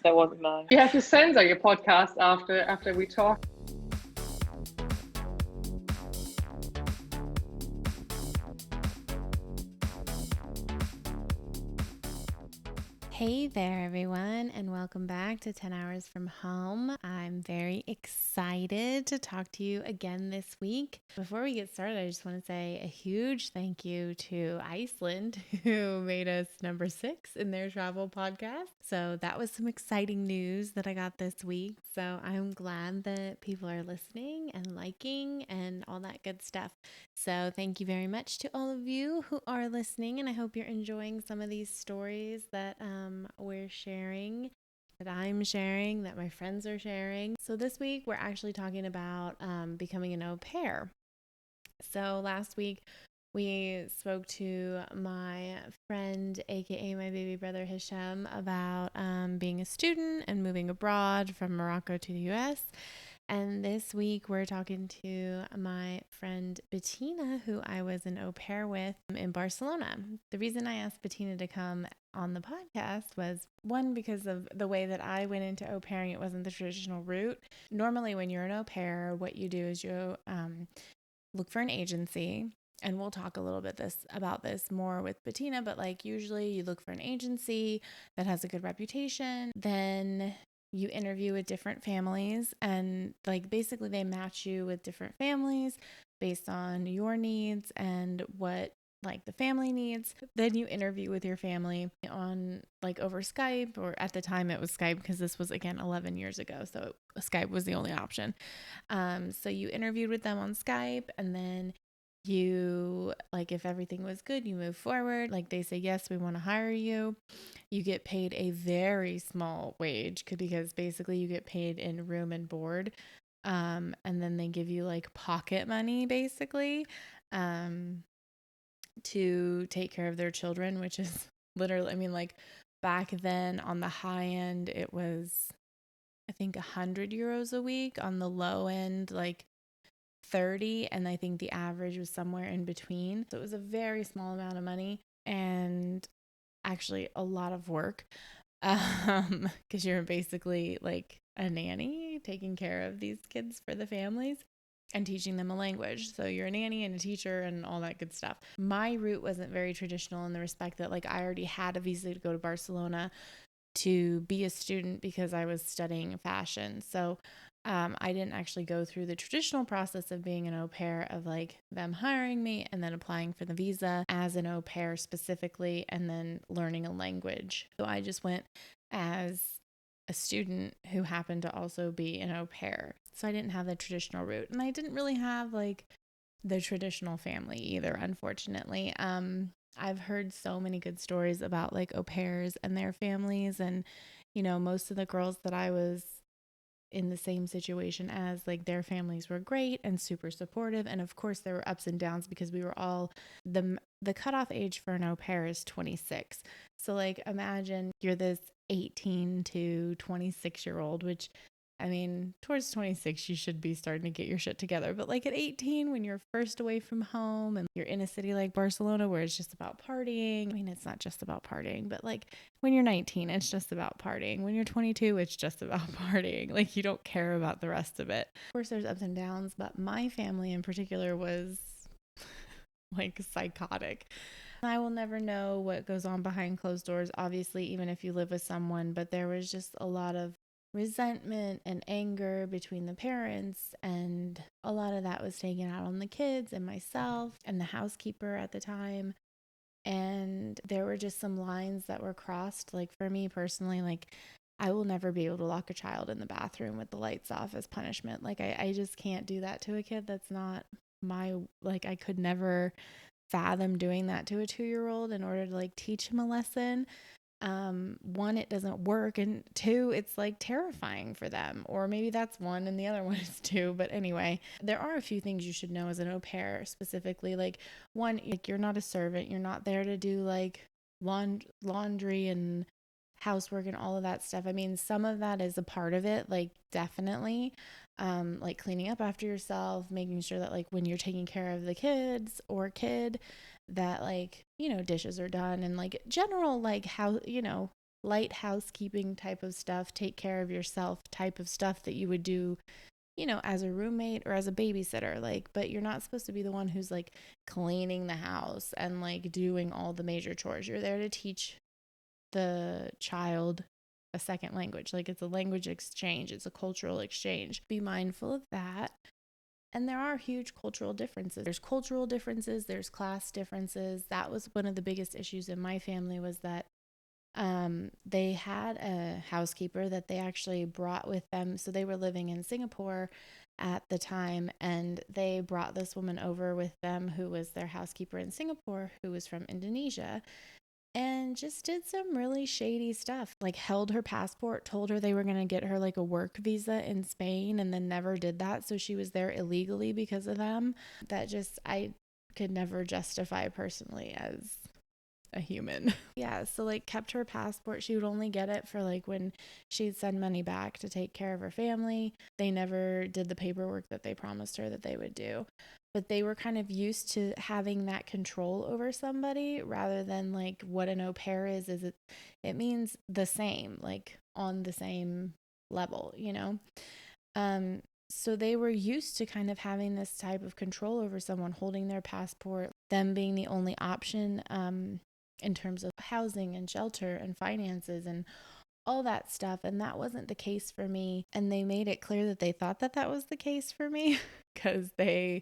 they wouldn't know. You have to censor your podcast after we talk. Hey there, everyone, and welcome back to 10 Hours from Home. I'm very excited to talk to you again this week. Before we get started, I just want to say a huge thank you to Iceland, who made us number 6 in their travel podcast. So that was some exciting news that I got this week. So I'm glad that people are listening and liking and all that good stuff. So thank you very much to all of you who are listening, and I hope you're enjoying some of these stories that we're sharing, that I'm sharing, that my friends are sharing. So this week we're actually talking about becoming an au pair. So last week we spoke to my friend, aka my baby brother Hisham, about being a student and moving abroad from Morocco to the US. And this week we're talking to my friend Bettina, who I was an au pair with in Barcelona. The reason I asked Bettina to come on the podcast was, one, because of the way that I went into au pairing. It wasn't the traditional route. Normally when you're an au pair, what you do is you look for an agency. And we'll talk a little bit about this more with Bettina, but like usually you look for an agency that has a good reputation. Then you interview with different families, and like basically they match you with different families based on your needs and what like the family needs. Then you interview with your family on like over Skype, or at the time it was Skype because this was again 11 years ago. So Skype was the only option. So you interviewed with them on Skype, and then you, like, if everything was good, you move forward. Like they say, yes, we want to hire you. You get paid a very small wage because basically you get paid in room and board. And then they give you like pocket money basically to take care of their children, which is literally, I mean, like back then on the high end, it was, I think, 100 euros a week. On the low end, like 30, and I think the average was somewhere in between. So it was a very small amount of money and actually a lot of work, because you're basically like a nanny taking care of these kids for the families and teaching them a language. So you're a nanny and a teacher and all that good stuff. My route wasn't very traditional in the respect that like I already had a visa to go to Barcelona to be a student because I was studying fashion. So I didn't actually go through the traditional process of being an au pair, of like them hiring me and then applying for the visa as an au pair specifically, and then learning a language. So I just went as a student who happened to also be an au pair. So I didn't have the traditional route, and I didn't really have like the traditional family either, unfortunately. I've heard so many good stories about like au pairs and their families, and you know, most of the girls that I was in the same situation as, like, their families were great and super supportive. And of course there were ups and downs because we were all, the cutoff age for an au pair is 26. So like imagine you're this 18 to 26-year-old, which, I mean, towards 26, you should be starting to get your shit together. But like at 18, when you're first away from home and you're in a city like Barcelona where it's just about partying. I mean, it's not just about partying, but like when you're 19, it's just about partying. When you're 22, it's just about partying. Like you don't care about the rest of it. Of course, there's ups and downs, but my family in particular was like psychotic. I will never know what goes on behind closed doors, obviously, even if you live with someone, but there was just a lot of resentment and anger between the parents, and a lot of that was taken out on the kids and myself and the housekeeper at the time. And there were just some lines that were crossed. Like for me personally, like I will never be able to lock a child in the bathroom with the lights off as punishment. Like I just can't do that to a kid. That's not my, like, I could never fathom doing that to a 2-year-old in order to like teach him a lesson. One, it doesn't work, and two, it's like terrifying for them. Or maybe that's one and the other one is two. But anyway, there are a few things you should know as an au pair specifically. Like one, like you're not a servant. You're not there to do like laundry and housework and all of that stuff. I mean, some of that is a part of it, like definitely. Like cleaning up after yourself, making sure that like when you're taking care of the kids or kid, that like, you know, dishes are done, and like general like how, you know, light housekeeping type of stuff, take care of yourself type of stuff that you would do, you know, as a roommate or as a babysitter. Like, but you're not supposed to be the one who's like cleaning the house and like doing all the major chores. You're there to teach the child a second language. Like, it's a language exchange, it's a cultural exchange. Be mindful of that. And there are huge cultural differences. There's cultural differences, there's class differences. That was one of the biggest issues in my family, was that they had a housekeeper that they actually brought with them. So they were living in Singapore at the time, and they brought this woman over with them who was their housekeeper in Singapore, who was from Indonesia, and just did some really shady stuff. Like, held her passport, told her they were going to get her like a work visa in Spain, and then never did that. So she was there illegally because of them. That just, I could never justify personally as a human. Yeah, so like kept her passport. She would only get it for like when she'd send money back to take care of her family. They never did the paperwork that they promised her that they would do. But they were kind of used to having that control over somebody, rather than like what an au pair is it means the same, like on the same level, you know? So they were used to kind of having this type of control over someone, holding their passport, them being the only option in terms of housing and shelter and finances and all that stuff. And that wasn't the case for me. And they made it clear that they thought that that was the case for me, because there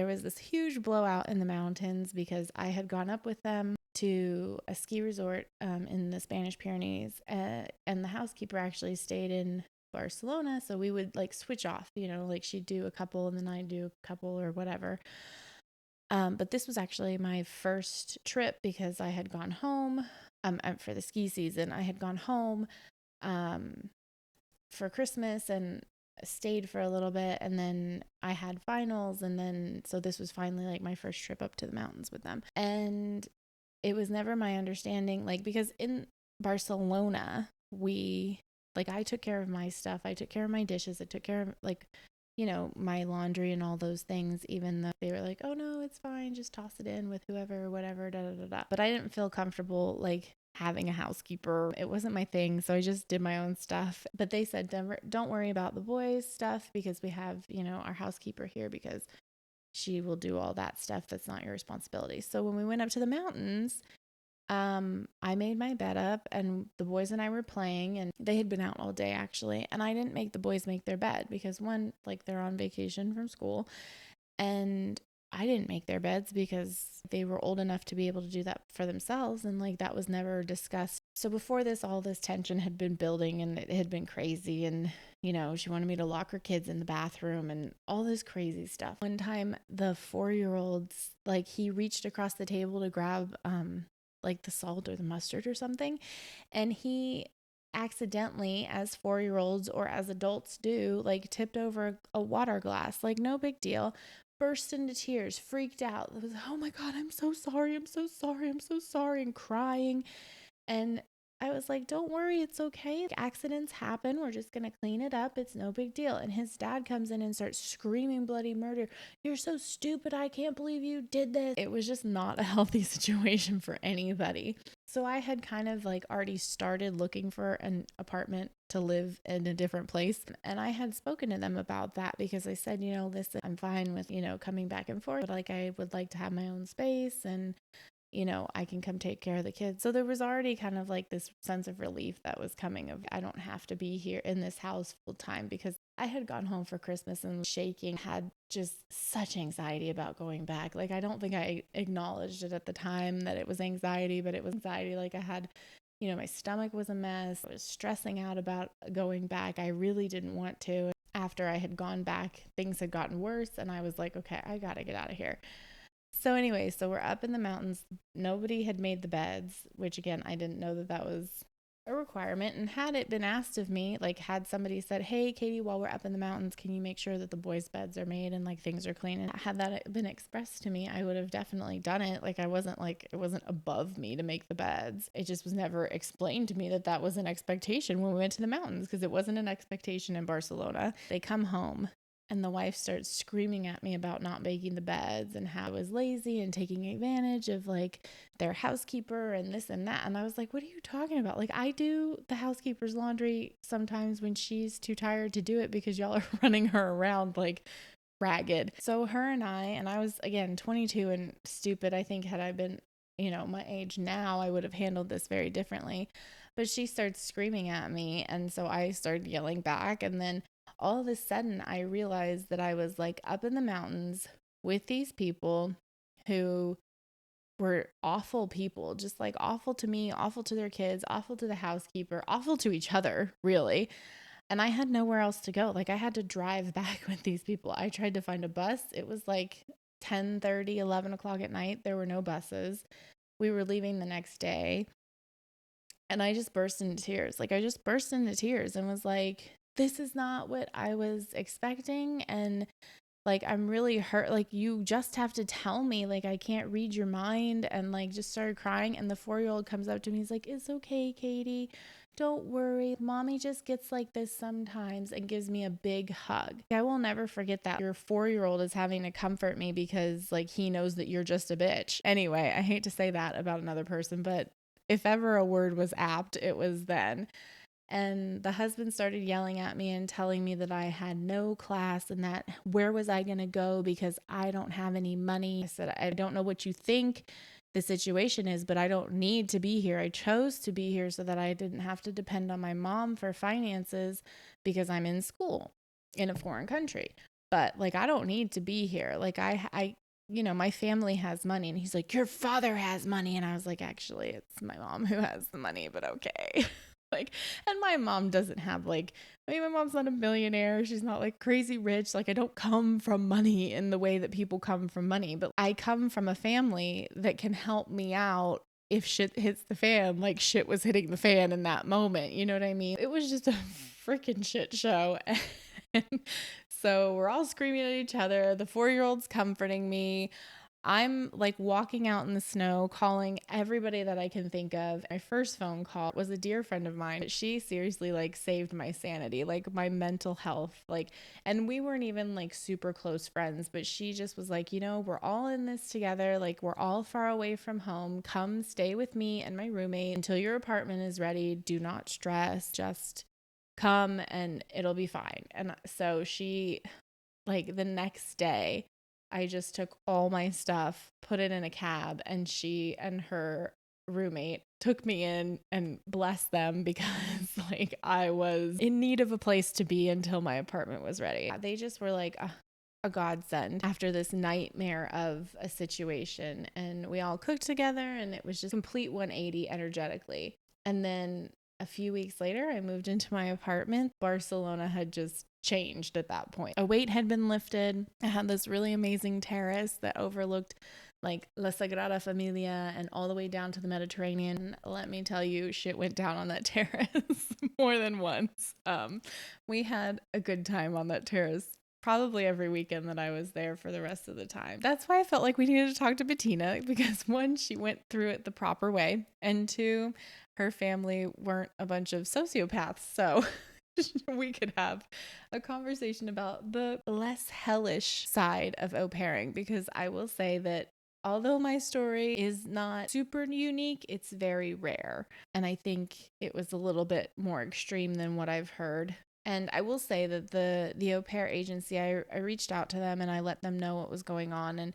was this huge blowout in the mountains, because I had gone up with them to a ski resort in the Spanish Pyrenees, and the housekeeper actually stayed in Barcelona. So we would like switch off, you know, like she'd do a couple and then I'd do a couple or whatever. But this was actually my first trip, because I had gone home for the ski season. I had gone home for Christmas and stayed for a little bit, and then I had finals, and then so this was finally like my first trip up to the mountains with them. And it was never my understanding, like, because in Barcelona, I took care of my stuff, I took care of my dishes, I took care of like, you know, my laundry and all those things, even though they were like, oh no, it's fine, just toss it in with whoever or whatever, da da da da. But I didn't feel comfortable like having a housekeeper. It wasn't my thing, so I just did my own stuff. But they said, Denver, don't worry about the boys' stuff, because we have, you know, our housekeeper here, because she will do all that stuff. That's not your responsibility. So when we went up to the mountains, I made my bed up, and the boys and I were playing, and they had been out all day actually. And I didn't make the boys make their bed, because one, like, they're on vacation from school, and I didn't make their beds because they were old enough to be able to do that for themselves. And like, that was never discussed. So before this, all this tension had been building, and it had been crazy. And, you know, she wanted me to lock her kids in the bathroom and all this crazy stuff. One time, the 4-year-old, like, he reached across the table to grab, like the salt or the mustard or something. And he accidentally, as 4-year-olds or as adults do, like tipped over a water glass, like no big deal, burst into tears, freaked out. It was, oh my God, I'm so sorry. I'm so sorry. I'm so sorry. And crying. And I was like, don't worry, it's okay. Accidents happen. We're just going to clean it up. It's no big deal. And his dad comes in and starts screaming bloody murder. You're so stupid. I can't believe you did this. It was just not a healthy situation for anybody. So I had kind of like already started looking for an apartment to live in a different place. And I had spoken to them about that, because I said, you know, listen, I'm fine with, you know, coming back and forth, but like, I would like to have my own space, and you know, I can come take care of the kids. So there was already kind of like this sense of relief that was coming of, I don't have to be here in this house full time, because I had gone home for Christmas and shaking, had just such anxiety about going back. Like, I don't think I acknowledged it at the time that it was anxiety, but it was anxiety. Like, I had, you know, my stomach was a mess. I was stressing out about going back. I really didn't want to. After I had gone back, things had gotten worse, and I was like, okay, I gotta get out of here. So anyway, so we're up in the mountains. Nobody had made the beds, which again, I didn't know that that was a requirement. And had it been asked of me, like had somebody said, hey, Katie, while we're up in the mountains, can you make sure that the boys' beds are made and like things are clean? And had that been expressed to me, I would have definitely done it. Like, it wasn't above me to make the beds. It just was never explained to me that that was an expectation when we went to the mountains, because it wasn't an expectation in Barcelona. They come home And the wife starts screaming at me about not making the beds and how I was lazy and taking advantage of like their housekeeper and this and that. And I was like, what are you talking about? Like, I do the housekeeper's laundry sometimes when she's too tired to do it because y'all are running her around like ragged. So her and I was again 22 and stupid. I think had I been, my age now, I would have handled this very differently. But she starts screaming at me. And so I started yelling back. And then all of a sudden I realized that I was like up in the mountains with these people who were awful people, just like awful to me, awful to their kids, awful to the housekeeper, awful to each other, really. And I had nowhere else to go. Like I had to drive back with these people. I tried to find a bus. It was like 10:30, 11 o'clock at night. There were no buses. We were leaving the next day. And I just burst into tears. Like I just burst into tears and was like, this is not what I was expecting. And like, I'm really hurt. Like, you just have to tell me, like, I can't read your mind. And like, just started crying. And the 4-year-old comes up to me. He's like, it's okay, Katie. Don't worry. Mommy just gets like this sometimes, and gives me a big hug. I will never forget that. Your 4-year-old is having to comfort me because like he knows that you're just a bitch. Anyway, I hate to say that about another person, but if ever a word was apt, it was then. And the husband started yelling at me and telling me that I had no class and that where was I going to go because I don't have any money. I said, I don't know what you think the situation is, but I don't need to be here. I chose to be here so that I didn't have to depend on my mom for finances because I'm in school in a foreign country. But like, I don't need to be here. Like my family has money. And he's like, your father has money. And I was like, actually, it's my mom who has the money, but okay. Like, and my mom doesn't have like, my mom's not a millionaire. She's not like crazy rich. Like I don't come from money in the way that people come from money, but I come from a family that can help me out if shit hits the fan, like shit was hitting the fan in that moment. You know what I mean? It was just a freaking shit show. And so we're all screaming at each other. The 4-year-old's comforting me. I'm like walking out in the snow, calling everybody that I can think of. My first phone call was a dear friend of mine. She seriously like saved my sanity, like my mental health. Like, and we weren't even like super close friends, but she just was like, we're all in this together. Like we're all far away from home. Come stay with me and my roommate until your apartment is ready. Do not stress. Just come and it'll be fine. And so she, like the next day, I just took all my stuff, put it in a cab, and she and her roommate took me in, and bless them because like I was in need of a place to be until my apartment was ready. They just were like a godsend after this nightmare of a situation, and we all cooked together, and it was just complete 180 energetically. And then a few weeks later, I moved into my apartment. Barcelona had just changed at that point. A weight had been lifted. I had this really amazing terrace that overlooked like La Sagrada Familia and all the way down to the Mediterranean. Let me tell you, shit went down on that terrace more than once. We had a good time on that terrace probably every weekend that I was there for the rest of the time. That's why I felt like we needed to talk to Bettina, because one, she went through it the proper way, and two, her family weren't a bunch of sociopaths. So we could have a conversation about the less hellish side of au pairing, because I will say that although my story is not super unique, it's very rare. And I think it was a little bit more extreme than what I've heard. And I will say that the au pair agency, I reached out to them and I let them know what was going on. And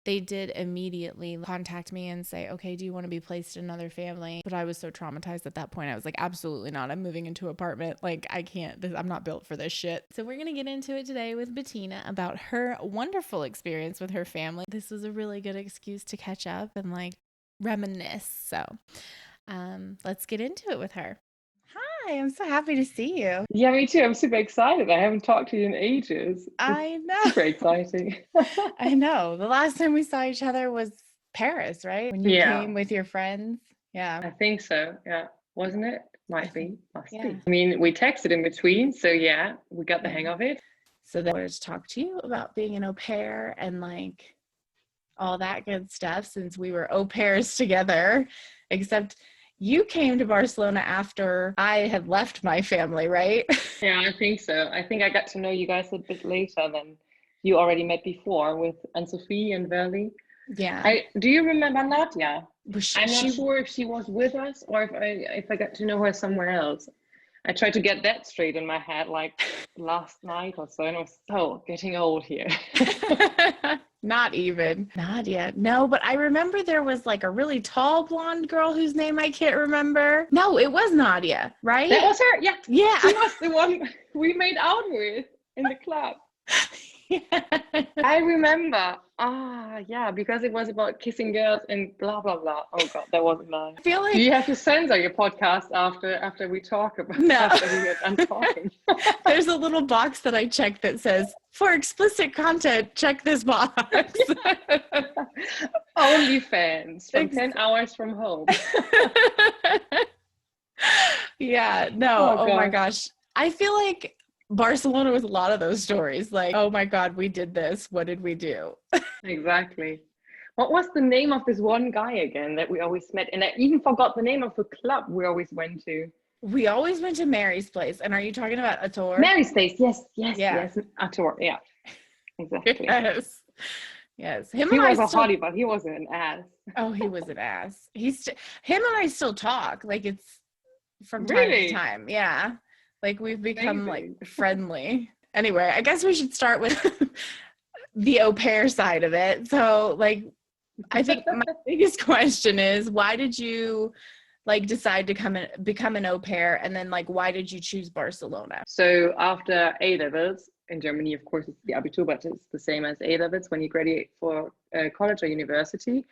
they did immediately contact me and say, okay, do you want to be placed in another family? But I was so traumatized at that point. I was like, absolutely not. I'm moving into an apartment. Like, I can't, I'm not built for this shit. So we're going to get into it today with Bettina about her wonderful experience with her family. This was a really good excuse to catch up and like reminisce. So let's get into it with her. Hi, I'm so happy to see you. Yeah, me too. I'm super excited. I haven't talked to you in ages. I know. Super exciting. I know. The last time we saw each other was Paris, right? When you came with your friends. Yeah. I think so. Yeah. Wasn't it? Must be. Yeah. I mean, we texted in between, so yeah, we got the hang of it. So then I wanted to talk to you about being an au pair and like all that good stuff, since we were au pairs together, except you came to Barcelona after I had left my family, right? Yeah, I think so. I think I got to know you guys a bit later than you already met before with Anne-Sophie and Verly. Yeah. Do you remember Nadia? I'm not She sure if she was with us or if I got to know her somewhere else. I tried to get that straight in my head like last night or so, and I was so getting old here. Not even Nadia. No, but I remember there was like a really tall blonde girl whose name I can't remember. No, it was Nadia, right? That was her. Yeah. Yeah. She was the one we made out with in the club. Yeah. I remember. Yeah, because it was about kissing girls and blah blah blah. Oh God, that wasn't nice. I feel Do like you have to censor your podcast after we talk about No. after we get done talking? There's a little box that I check that says, for explicit content, check this box. Only fans from 10 hours from home. Yeah, no, oh my God. gosh. I feel like Barcelona was a lot of those stories. Like, oh my God, we did this. What did we do? Exactly. What was the name of this one guy again that we always met? And I even forgot the name of the club we always went to. We always went to Mary's place. And are you talking about Ator? Mary's place. Yes. Yeah. Ator. Yeah. Exactly. Yes. Him He and was I a still, hottie, but he was an ass. oh, he was an ass. Him and I still talk. Like it's from time Really? to time. Yeah. Like we've become Amazing. like friendly. Anyway, I guess we should start with the au pair side of it. So like, I think my biggest question is, why did you like decide to become an au pair? And then like, why did you choose Barcelona? So after A levels in Germany, of course, it's the Abitur, but it's the same as A levels when you graduate for college or university.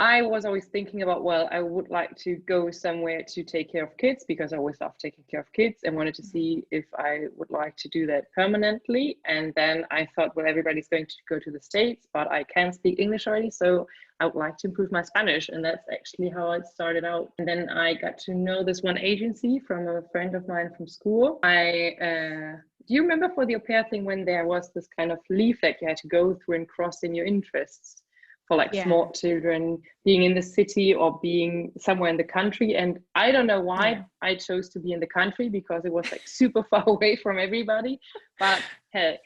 I was always thinking about, well, I would like to go somewhere to take care of kids because I always loved taking care of kids and wanted to see if I would like to do that permanently. And then I thought, well, everybody's going to go to the States, but I can speak English already. So I would like to improve my Spanish. And that's actually how it started out. And then I got to know this one agency from a friend of mine from school. Do you remember for the au pair thing when there was this kind of leaflet you had to go through and cross in your interests? For like small children being in the city or being somewhere in the country. And I don't know why I chose to be in the country because it was like super far away from everybody, but hey,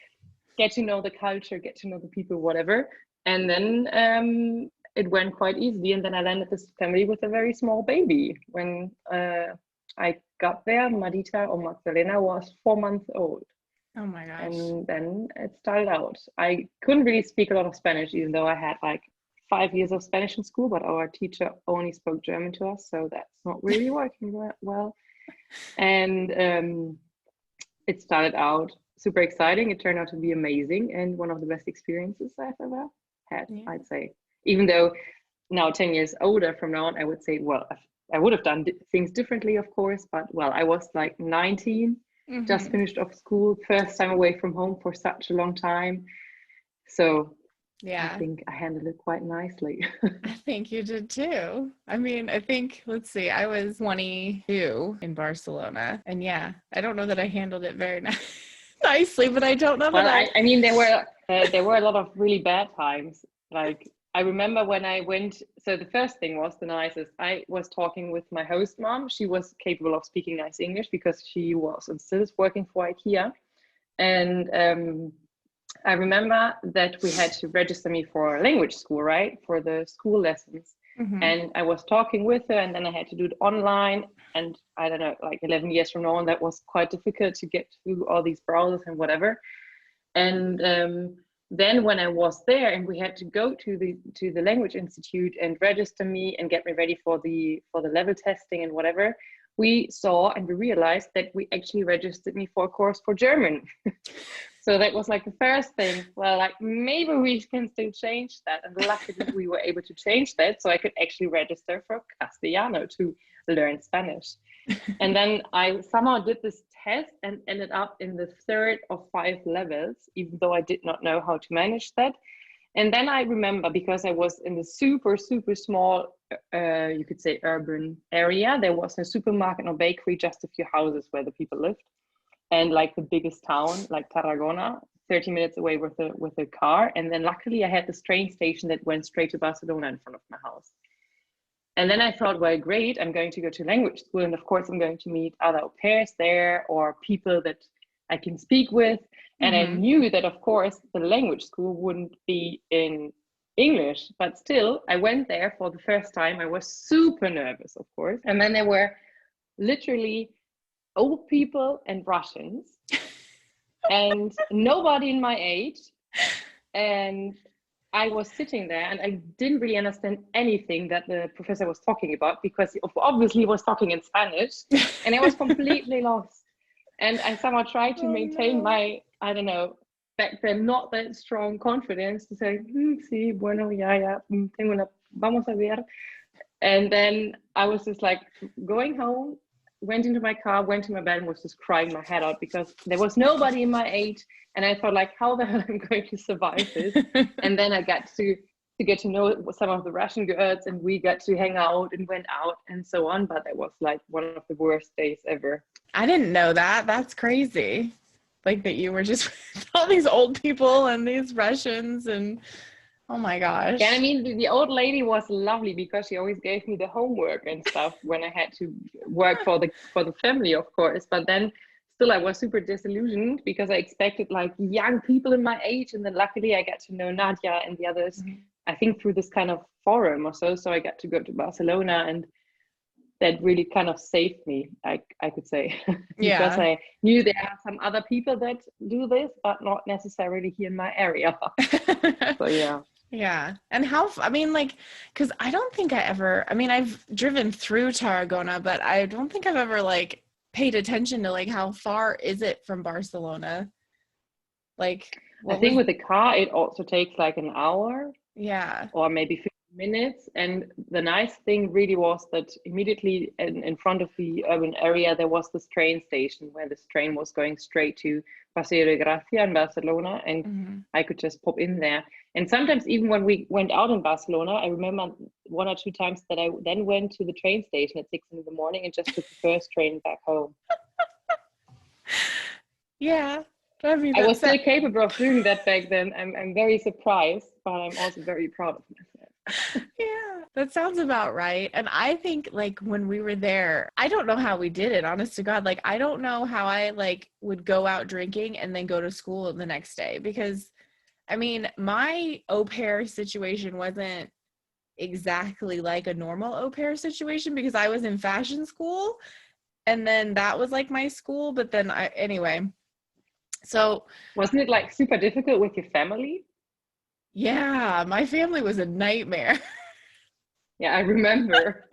get to know the culture, get to know the people, whatever. And then it went quite easily. And then I landed this family with a very small baby. When I got there, Madita or Magdalena was 4 months old. Oh my gosh. And then it started out. I couldn't really speak a lot of Spanish, even though I had like 5 years of Spanish in school, but our teacher only spoke German to us, so that's not really working well. And it started out super exciting. It turned out to be amazing and one of the best experiences I've ever had, I'd say. Even though now 10 years older from now on, I would say, well, I would have done things differently, of course, but well, I was like 19. Just finished off school, first time away from home for such a long time. So I think I handled it quite nicely. I think you did too. I mean, I think, let's see, I was 22 in Barcelona. And I don't know that I handled it very nicely, but I don't know that I mean, there were a lot of really bad times. Like, I remember when I went, so the first thing was the nicest. I was talking with my host mom. She was capable of speaking nice English because she was and still is working for IKEA. And I remember that we had to register me for a language school, right? For the school lessons. And I was talking with her and then I had to do it online. And I don't know, like 11 years from now on, that was quite difficult to get through all these browsers and whatever. And then when I was there and we had to go to the language institute and register me and get me ready for the level testing and whatever, we saw and we realized that we actually registered me for a course for German. So that was like the first thing. Well, like maybe we can still change that. And luckily we were able to change that. So I could actually register for Castellano to learn Spanish. And then I somehow did this test and ended up in the 3rd of 5 levels, even though I did not know how to manage that. And then I remember, because I was in the super, super small, you could say urban area, there was no supermarket or bakery, just a few houses where the people lived. And like the biggest town, like Tarragona, 30 minutes away with a car. And then luckily I had this train station that went straight to Barcelona in front of my house. And then I thought, well, great, I'm going to go to language school. And of course, I'm going to meet other au pairs there or people that I can speak with. And I knew that, of course, the language school wouldn't be in English, but still, I went there for the first time. I was super nervous, of course. And then there were literally old people and Russians and nobody in my age. And I was sitting there and I didn't really understand anything that the professor was talking about because he obviously was talking in Spanish and I was completely lost. And I somehow tried to maintain my, I don't know, back then not that strong confidence to say, sí, bueno, ya, tengo una, vamos a ver. And then I was just like going home, went into my car, went to my bed and was just crying my head out because there was nobody in my age. And I thought like, how the hell am I going to survive this? And then I got to get to know some of the Russian girls and we got to hang out and went out and so on. But that was like one of the worst days ever. I didn't know that. That's crazy. Like that you were just with all these old people and these Russians and oh my gosh. Yeah, I mean, the old lady was lovely because she always gave me the homework and stuff when I had to work for the family, of course. But then still I was super disillusioned because I expected like young people in my age. And then luckily I got to know Nadia and the others, I think through this kind of forum or so. So I got to go to Barcelona and that really kind of saved me, I could say. Because I knew there are some other people that do this, but not necessarily here in my area. So yeah. Yeah. And because I don't think I've driven through Tarragona, but I don't think I've ever like paid attention to like how far is it from Barcelona? Like, I think with the car, it also takes like an hour. Yeah. Or maybe 50 minutes. And the nice thing really was that immediately in front of the urban area, there was this train station where this train was going straight to Paseo de Gracia in Barcelona. And I could just pop in there. And sometimes even when we went out in Barcelona, I remember 1 or 2 times that I then went to the train station at 6 in the morning and just took the first train back home. Yeah. I was still capable of doing that back then. I'm very surprised, but I'm also very proud of myself. Yeah, that sounds about right. And I think like when we were there, I don't know how we did it, honest to God. Like, I don't know how I like would go out drinking and then go to school the next day because I mean, my au pair situation wasn't exactly like a normal au pair situation because I was in fashion school and then that was like my school. But then anyway. So wasn't it like super difficult with your family? Yeah, my family was a nightmare. Yeah, I remember.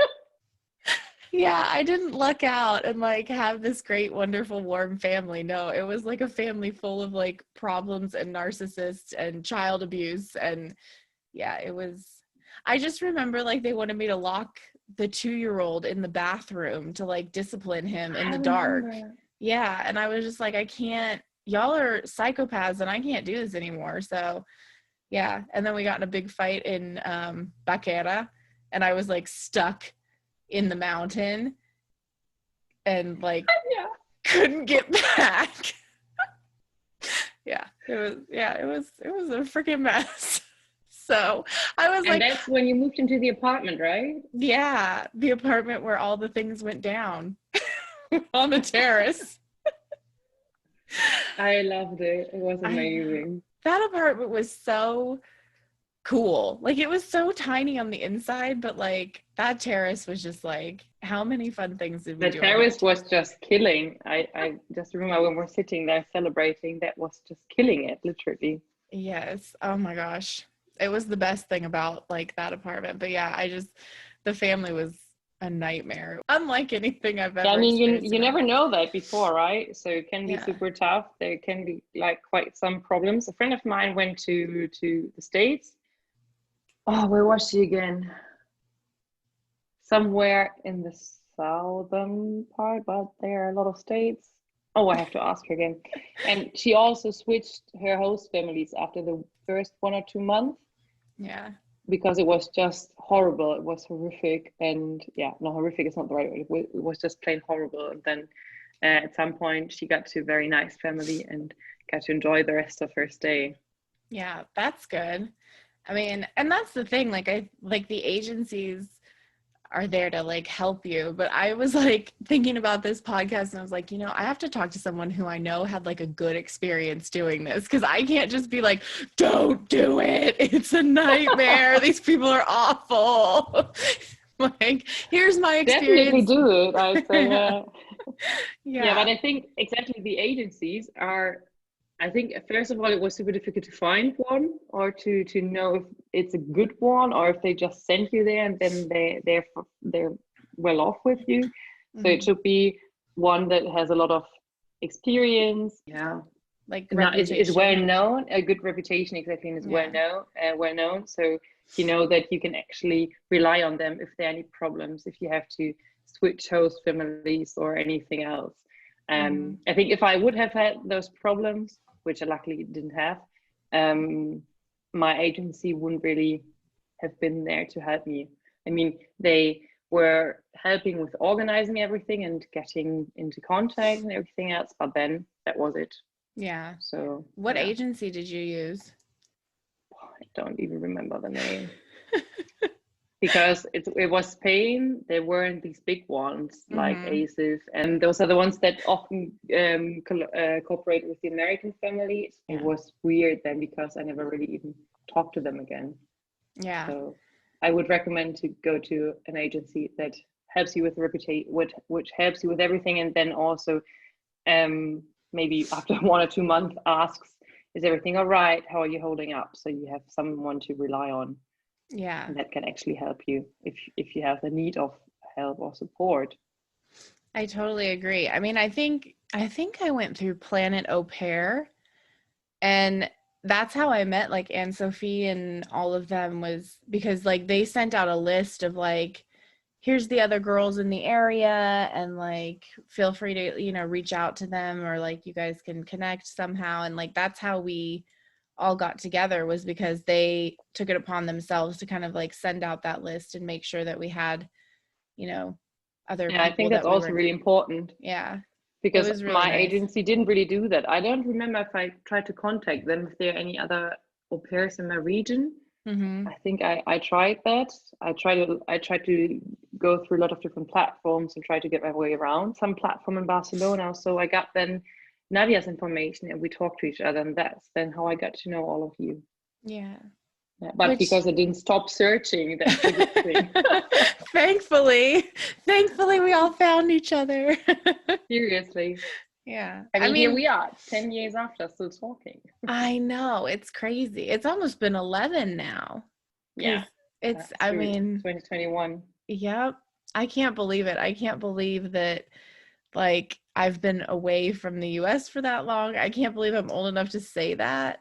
Yeah, I didn't luck out and like have this great, wonderful, warm family. No, it was like a family full of like problems and narcissists and child abuse. And yeah, I just remember like they wanted me to lock the 2-year-old in the bathroom to like discipline him in the dark. Yeah. And I was just like, I can't, y'all are psychopaths and I can't do this anymore. So yeah. And then we got in a big fight in Baquera and I was like stuck in the mountain and like couldn't get back. It was a freaking mess. So I was and that's when you moved into the apartment, right? Yeah, the apartment where all the things went down on the terrace. I loved it. It was amazing. That apartment was so cool. Like it was so tiny on the inside, but like that terrace was just like, how many fun things did we do? The terrace was just killing. I just remember when we're sitting there celebrating, that was just killing it, literally. Yes. Oh my gosh. It was the best thing about like that apartment. But yeah, the family was a nightmare. Unlike anything I've ever experienced. You never know that before, right? So it can be super tough. There can be like quite some problems. A friend of mine went to the States. Oh, where was she again? Somewhere in the southern part, but there are a lot of states. Oh, I have to ask her again. And she also switched her host families after the first 1 or 2 months. Yeah. Because it was just horrible. It was horrific. And no, horrific is not the right word. It was just plain horrible. And then at some point she got to a very nice family and got to enjoy the rest of her stay. Yeah, that's good. I mean, and that's the thing, like the agencies are there to like help you. But I was like thinking about this podcast and I was like, I have to talk to someone who I know had like a good experience doing this, because I can't just be like, don't do it, it's a nightmare, these people are awful. Like, here's my Definitely experience. do it, I'd say. Yeah. But I think exactly the agencies are, I think first of all it was super difficult to find one, or to know if it's a good one, or if they just sent you there and then they're well off with you. So it should be one that has a lot of experience, like is well known, a good reputation, exactly, and is well known. So you know that you can actually rely on them if there are any problems, if you have to switch host families or anything else. I think if I would have had those problems, which I luckily didn't have, my agency wouldn't really have been there to help me. I mean, they were helping with organizing everything and getting into contact and everything else, but then that was it. Yeah. So what agency did you use? I don't even remember the name. Because it was Spain. There weren't these big ones like ASIF, and those are the ones that often cooperate with the American families. It was weird then, because I never really even talked to them again. Yeah. So I would recommend to go to an agency that helps you with reputation, which helps you with everything, and then also maybe after 1 or 2 months asks, is everything all right? How are you holding up? So you have someone to rely on. Yeah. And that can actually help you if you have the need of help or support. I totally agree. I mean, I think I went through Planet Au Pair, and that's how I met like Anne-Sophie and all of them, was because like they sent out a list of like, here's the other girls in the area, and like feel free to, reach out to them, or like you guys can connect somehow. And like that's how we all got together, was because they took it upon themselves to kind of like send out that list and make sure that we had, other people. I think that's also really important. Yeah. Because really my nice. agency didn't really do that. I don't remember if I tried to contact them, if there are any other au pairs in my region. I think I tried that. I tried to go through a lot of different platforms and try to get my way around some platform in Barcelona. So I got then Nadia's information and we talked to each other, and that's then how I got to know all of you. Yeah. But because I didn't stop searching, that's a good thing. Thankfully, we all found each other. Seriously. Yeah. I mean, here we are 10 years after, still talking. I know, it's crazy. It's almost been 11 now. Yeah. It's, I mean, 2021. Yep. I can't believe it. I can't believe that like I've been away from the US for that long. I can't believe I'm old enough to say that.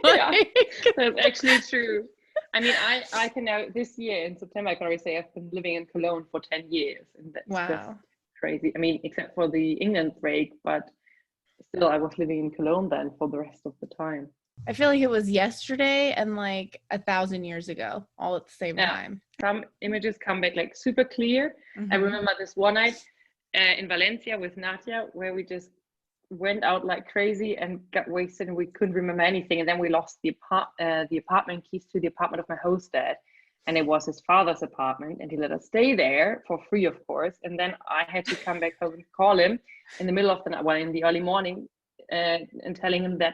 Yeah, that's actually true. I mean, I can now, this year in September, I can already say I've been living in Cologne for 10 years. And that's just crazy. I mean, except for the England break, but still I was living in Cologne then for the rest of the time. I feel like it was yesterday and like 1,000 years ago, all at the same time. Some images come back like super clear. I remember this one night in Valencia with Nadia, where we just went out like crazy and got wasted, and we couldn't remember anything. And then we lost the apartment keys to the apartment of my host dad, and it was his father's apartment, and he let us stay there for free, of course. And then I had to come back home and call him in the middle of the night, well, in the early morning, and telling him that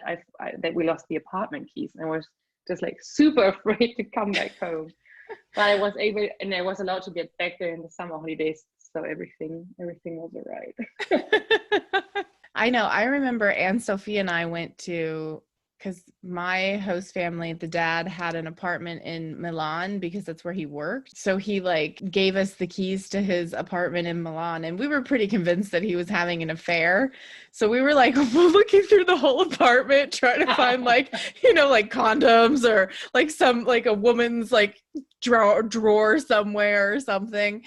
that we lost the apartment keys. And I was just like super afraid to come back home, but I was able, and I was allowed to get back there in the summer holidays, so everything was all right. I know. I remember Anne-Sophie and I went to, because my host family, the dad had an apartment in Milan because that's where he worked. So he like gave us the keys to his apartment in Milan, and we were pretty convinced that he was having an affair. So we were like looking through the whole apartment, trying to find like, like condoms or like some, like a woman's like drawer somewhere or something.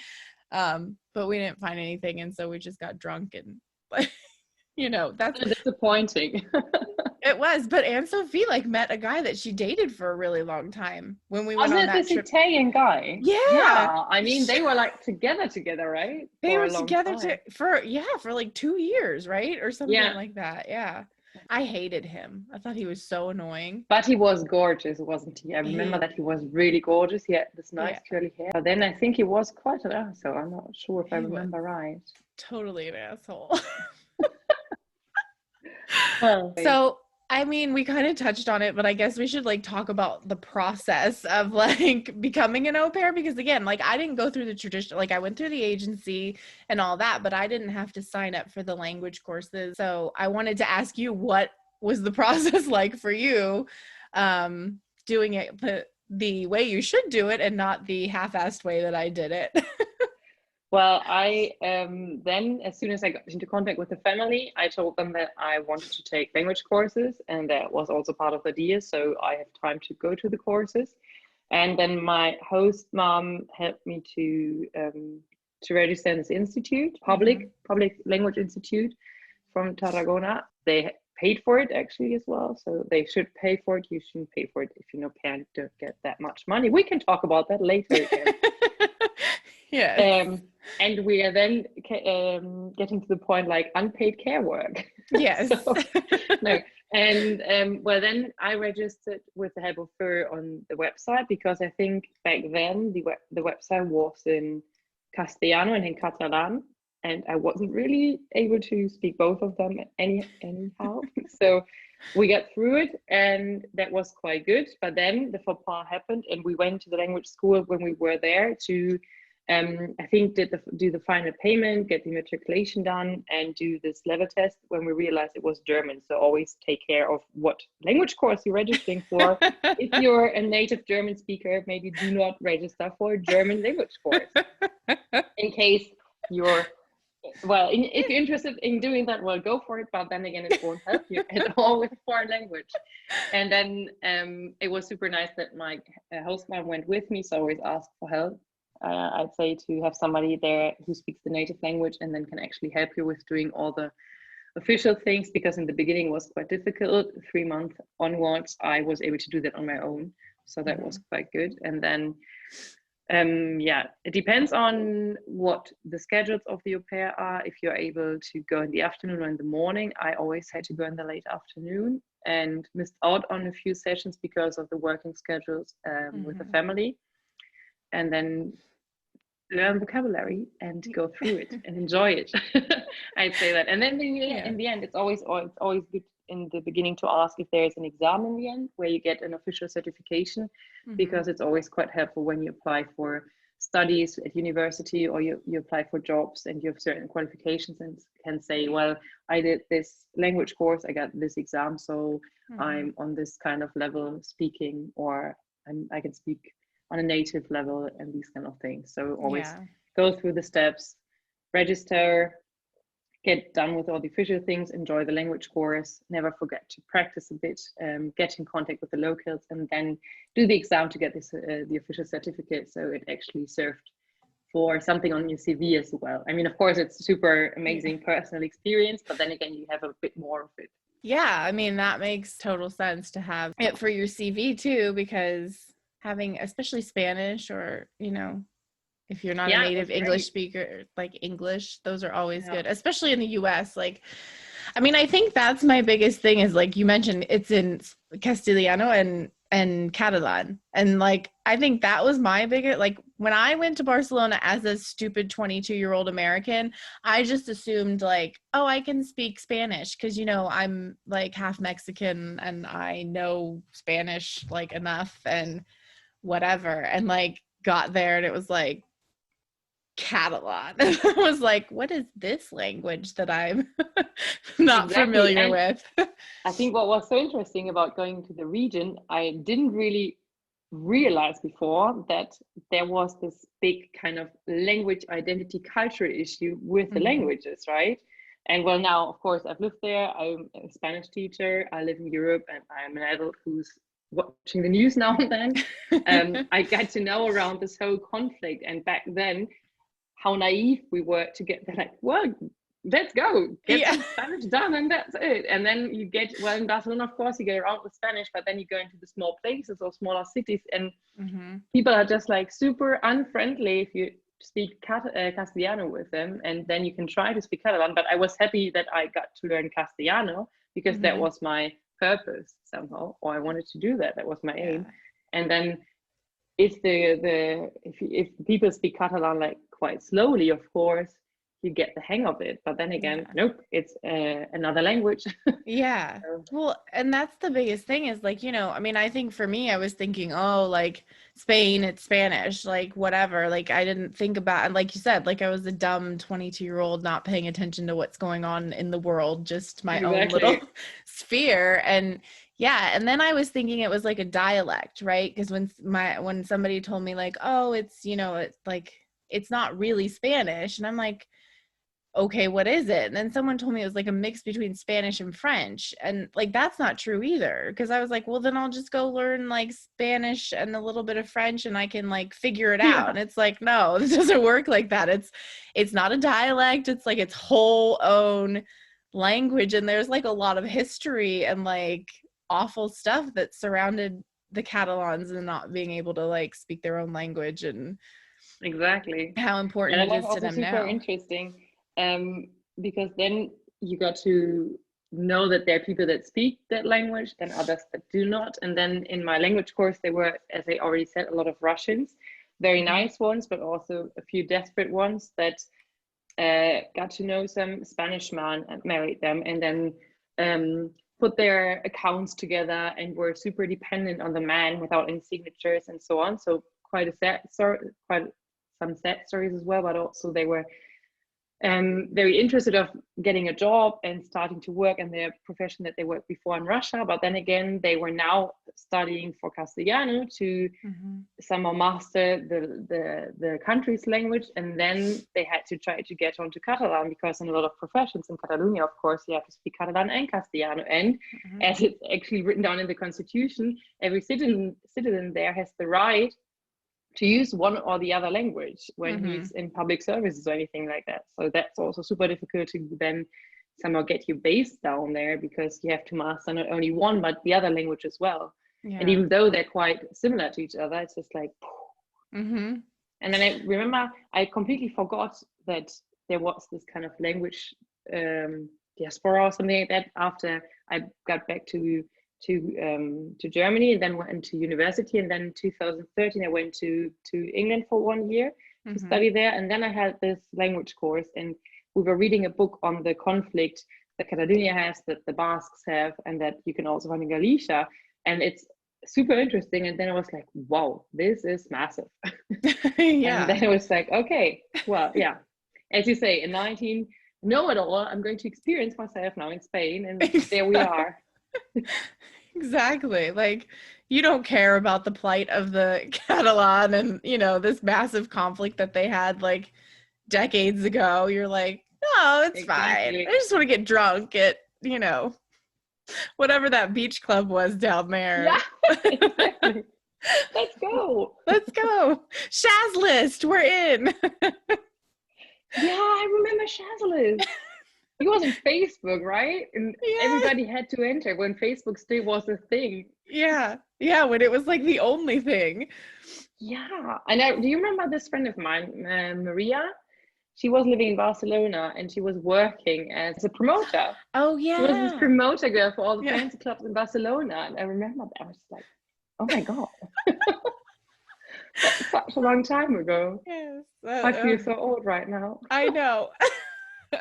But we didn't find anything. And so we just got drunk and like, that's disappointing. It was, but Anne-Sophie like met a guy that she dated for a really long time when we went on that this trip. Italian guy? Yeah. I mean, they were like together, right? They were together for like 2 years, right? Or something like that. Yeah. I hated him. I thought he was so annoying. But he was gorgeous, wasn't he? I remember He- that he was really gorgeous. He had this nice Yeah. curly hair. But then I think he was quite an asshole. I'm not sure if I He was. remember right. Totally an asshole. Well, So, I mean, we kind of touched on it, but I guess we should like talk about the process of like becoming an au pair, because again, like I didn't go through the tradition, like I went through the agency and all that, but I didn't have to sign up for the language courses. So I wanted to ask you, what was the process like for you, doing it the way you should do it and not the half-assed way that I did it? well, I then, as soon as I got into contact with the family, I told them that I wanted to take language courses, and that was also part of the deal. So I have time to go to the courses. And then my host mom helped me to register in this institute, public language institute from Tarragona. They paid for it actually as well, so they should pay for it. You shouldn't pay for it if you're no parent, don't get that much money. We can talk about that later again. Yes. And we are then getting to the point like unpaid care work. Yes. So, no. And well, then I registered with the help of her on the website, because I think back then the website was in Castellano and in Catalan, and I wasn't really able to speak both of them anyhow. So we got through it, and that was quite good. But then the faux pas happened, and we went to the language school when we were there to I think do the final payment, get the matriculation done, and do this level test when we realized it was German. So always take care of what language course you're registering for. If you're a native German speaker, maybe do not register for a German language course. In case you're, well, if you're interested in doing that, well, go for it. But then again, it won't help you at all with a foreign language. And then it was super nice that my host mom went with me, so I always ask for help. I'd say to have somebody there who speaks the native language and then can actually help you with doing all the official things, because in the beginning it was quite difficult. 3 months onwards, I was able to do that on my own. So that was quite good. And then, yeah, it depends on what the schedules of the au pair are. If you're able to go in the afternoon or in the morning, I always had to go in the late afternoon and missed out on a few sessions because of the working schedules with the family. And then learn vocabulary and go through it and enjoy it. I'd say that. And then in the end, it's always good in the beginning to ask if there is an exam in the end where you get an official certification, because it's always quite helpful when you apply for studies at university, or you apply for jobs and you have certain qualifications and can say, well, I did this language course, I got this exam, so I'm on this kind of level speaking, or I can speak on a native level, and these kind of things. So always go through the steps, register, get done with all the official things, enjoy the language course, never forget to practice a bit, get in contact with the locals, and then do the exam to get this the official certificate, so it actually served for something on your CV as well. I mean, of course, it's super amazing personal experience, but then again, you have a bit more of it. Yeah, I mean, that makes total sense to have it for your CV too, because having especially Spanish, or if you're not a native English speaker, like English, those are always good, especially in the US. Like, I mean, I think that's my biggest thing is, like you mentioned, it's in Castellano and Catalan, and like I think that was my biggest, like when I went to Barcelona as a stupid 22-year-old American, I just assumed like, oh, I can speak Spanish because I'm like half Mexican and I know Spanish like enough and whatever, and like got there and it was like Catalan. I was like, what is this language that I'm not familiar with? I think what was so interesting about going to the region, I didn't really realize before that there was this big kind of language identity culture issue with the languages, right? And well, now, of course, I've lived there. I'm a Spanish teacher. I live in Europe, and I'm an adult who's watching the news now and then. I get to know around this whole conflict. And back then, how naive we were to get there, like, well, let's go get some Spanish done, and that's it. And then you get, well, in Barcelona, of course, you get around with Spanish, but then you go into the small places or smaller cities, and people are just like super unfriendly if you speak Castellano with them, and then you can try to speak Catalan. But I was happy that I got to learn Castellano, because that was my purpose somehow, or I wanted to do that. That was my aim. And then if people speak Catalan like quite slowly, of course, you get the hang of it. But then again, nope, it's another language. Yeah. Well, and that's the biggest thing is like, you know, I mean, I think for me, I was thinking, oh, like Spain, it's Spanish, like whatever. Like I didn't think about, and like you said, like I was a dumb 22-year-old not paying attention to what's going on in the world, just my own little sphere. And yeah, and then I was thinking it was like a dialect, right? Because when somebody told me like, oh, it's, you know, it's like it's not really Spanish, and I'm like, okay, what is it? And then someone told me it was like a mix between Spanish and French. And like, that's not true either. Because I was like, well, then I'll just go learn like Spanish and a little bit of French and I can like figure it out. And it's like, no, it doesn't work like that. It's not a dialect. It's like its whole own language. And there's like a lot of history and like awful stuff that surrounded the Catalans and not being able to like speak their own language, and how important it is to them now. Super interesting. Because then you got to know that there are people that speak that language and others that do not. And then in my language course, there were, as I already said, a lot of Russians, very nice ones, but also a few desperate ones that got to know some Spanish man and married them, and then put their accounts together and were super dependent on the man without any signatures and so on. So quite some sad stories as well, but also they were very interested of getting a job and starting to work in their profession that they worked before in Russia. But then again, they were now studying for Castellano to somehow master the country's language. And then they had to try to get onto Catalan, because in a lot of professions in Catalonia, of course, you have to speak Catalan and Castellano. And as it's actually written down in the constitution, every citizen there has the right to use one or the other language when he's in public services or anything like that. So that's also super difficult to then somehow get you based down there, because you have to master not only one, but the other language as well. And even though they're quite similar to each other, it's just like, and then I remember I completely forgot that there was this kind of language diaspora or something like that after I got back to Germany, and then went to university. And then in 2013 I went to England for 1 year to study there. And then I had this language course, and we were reading a book on the conflict that Catalonia has, that the Basques have, and that you can also find in Galicia. And it's super interesting. And then I was like, wow, this is massive. And then I was like, okay, well, yeah, as you say, in 19 know-it-all, I'm going to experience myself now in Spain, and there we are. Exactly. Like, you don't care about the plight of the Catalan and, you know, this massive conflict that they had like decades ago. You're like, no, it's fine. I just want to get drunk at, you know, whatever that beach club was down there. Yeah, exactly. Let's go. Let's go. Shaz List, we're in. Yeah, I remember Shaz List. It was on Facebook, right? And everybody had to enter when Facebook still was a thing. Yeah, when it was like the only thing. Yeah, and do you remember this friend of mine, Maria? She was living in Barcelona, and she was working as a promoter. Oh yeah, she was this promoter girl for all the fancy clubs in Barcelona. And I remember that. I was like, oh my god, that's such a long time ago. Yes, I feel so old right now. I know.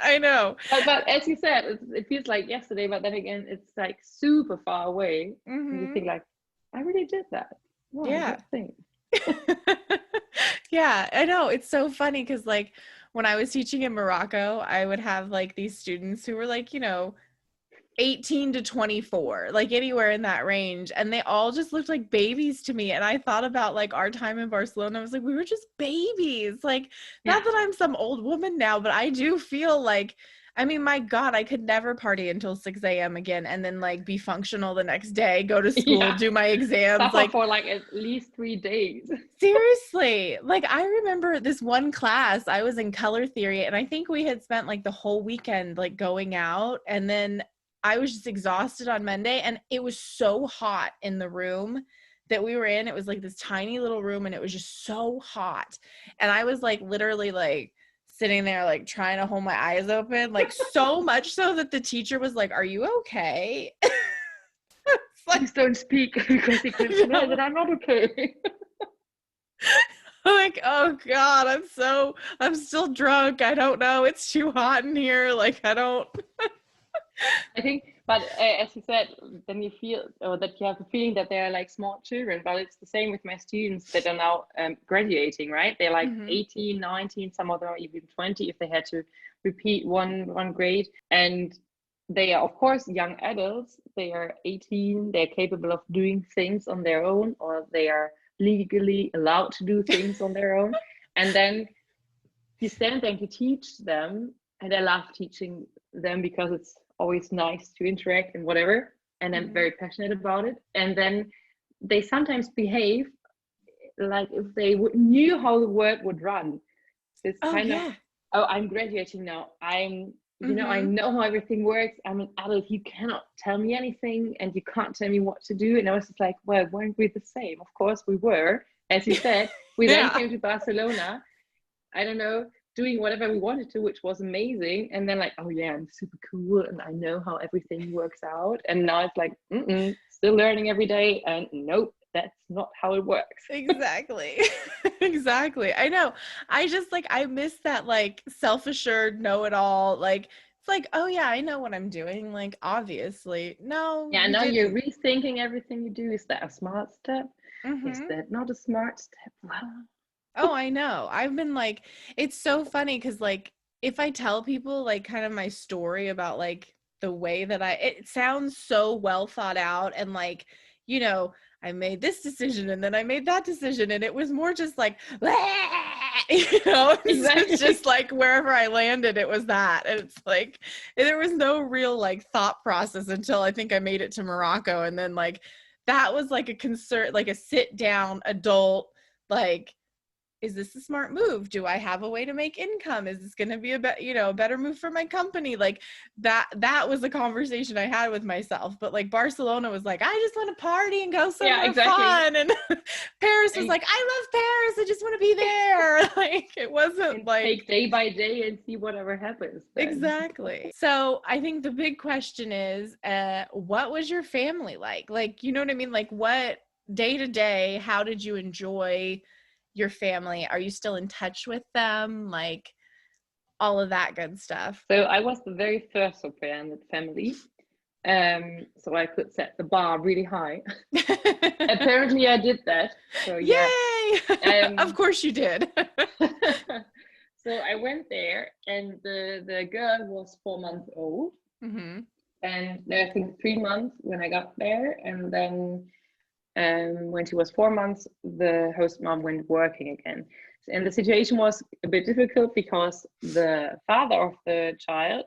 I know. But as you said, it feels like yesterday, but then again, it's like super far away. And you think like, I really did that. Wow, good thing. Yeah, I know. It's so funny because like when I was teaching in Morocco, I would have like these students who were like, you know, 18 to 24, like anywhere in that range. And they all just looked like babies to me. And I thought about like our time in Barcelona. I was like, we were just babies. Like, not that I'm some old woman now, but I do feel like, I mean, my God, I could never party until 6 a.m. again and then like be functional the next day, go to school, do my exams. Suffer like for like at least 3 days. Seriously. Like I remember this one class, I was in color theory, and I think we had spent like the whole weekend like going out, and then I was just exhausted on Monday, and it was so hot in the room that we were in. It was like this tiny little room, and it was just so hot. And I was like literally like sitting there like trying to hold my eyes open, like so much so that the teacher was like, "Are you okay?" It's like, please don't speak because you can smell that I'm not okay. like, oh God, I'm still drunk. I don't know. It's too hot in here. Like, I don't. I think, but as you said, then you feel, or that you have the feeling that they're like small children, but it's the same with my students that are now graduating, right? They're like 18, 19, some of them are even 20 if they had to repeat one grade. And they are, of course, young adults. They are 18, they're capable of doing things on their own, or they are legally allowed to do things on their own. And then you stand there and you teach them, and I love teaching them because it's always nice to interact and whatever, and I'm very passionate about it. And then they sometimes behave like if they knew how the world would run. It's kind of, oh, I'm graduating now, I'm I know how everything works, I'm an adult, you cannot tell me anything and you can't tell me what to do. And I was just like, well, weren't we the same? Of course we were. As you said, we then came to Barcelona, I don't know, doing whatever we wanted to, which was amazing. And then like, oh yeah, I'm super cool and I know how everything works out. And now it's like, still learning every day. And nope, that's not how it works. Exactly. Exactly. I know. I just like, I miss that like self-assured know-it-all. Like, it's like, oh yeah, I know what I'm doing. Like, obviously. No. Yeah, you now you're didn't. rethinking everything you do. Is that a smart step? Is that not a smart step? Oh, I know. I've been like, it's so funny because like if I tell people like kind of my story about like the way that it sounds so well thought out and like, you know, I made this decision and then I made that decision and it was more just like, you know, Exactly. it's just like wherever I landed, it was that. And it's like, there was no real like thought process until I think I made it to Morocco. And then like, that was like a concert, like a sit down adult, like, is this a smart move? Do I have a way to make income? Is this going to be a better move for my company? Like that was a conversation I had with myself. But like Barcelona was like, I just want to party and go somewhere fun. And Paris was like, I love Paris. I just want to be there. Like it wasn't like take day by day and see whatever happens. Then. Exactly. So I think the big question is, what was your family like? Like, you know what I mean? Like what day to day, how did you enjoy your family? Are you still in touch with them? Like all of that good stuff. So I was the very first au pair in the family. So I could set the bar really high. Apparently I did that. So yeah. Yay! Of course you did. So I went there and the girl was 4 months old. And I think 3 months when I got there. And then when she was 4 months, the host mom went working again. And the situation was a bit difficult because the father of the child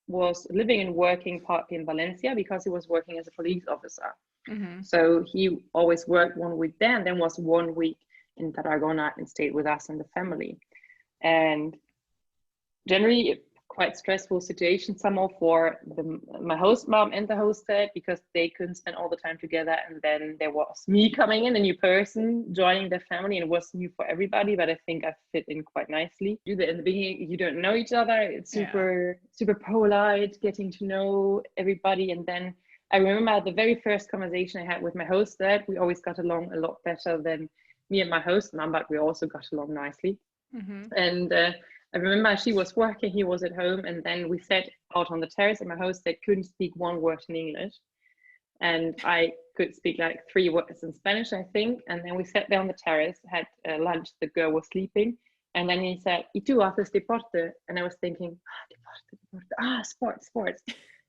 was living and working partly in Valencia because he was working as a police officer. So he always worked 1 week there and then was 1 week in Tarragona and stayed with us and the family. And generally quite stressful situation somehow for my host mom and the host dad because they couldn't spend all the time together. And then there was me coming in, a new person joining the family, and it was new for everybody, but I think I fit in quite nicely. In the beginning, you don't know each other. It's super polite, getting to know everybody. And then I remember the very first conversation I had with my host dad, we always got along a lot better than me and my host mom, but we also got along nicely. And I remember she was working, he was at home, and then we sat out on the terrace and my host dad couldn't speak one word in English. And I could speak like 3 words in Spanish, I think. And then we sat there on the terrace, had lunch, the girl was sleeping. And then he said, ¿Y tú haces deporte? And I was thinking, deporte, sports.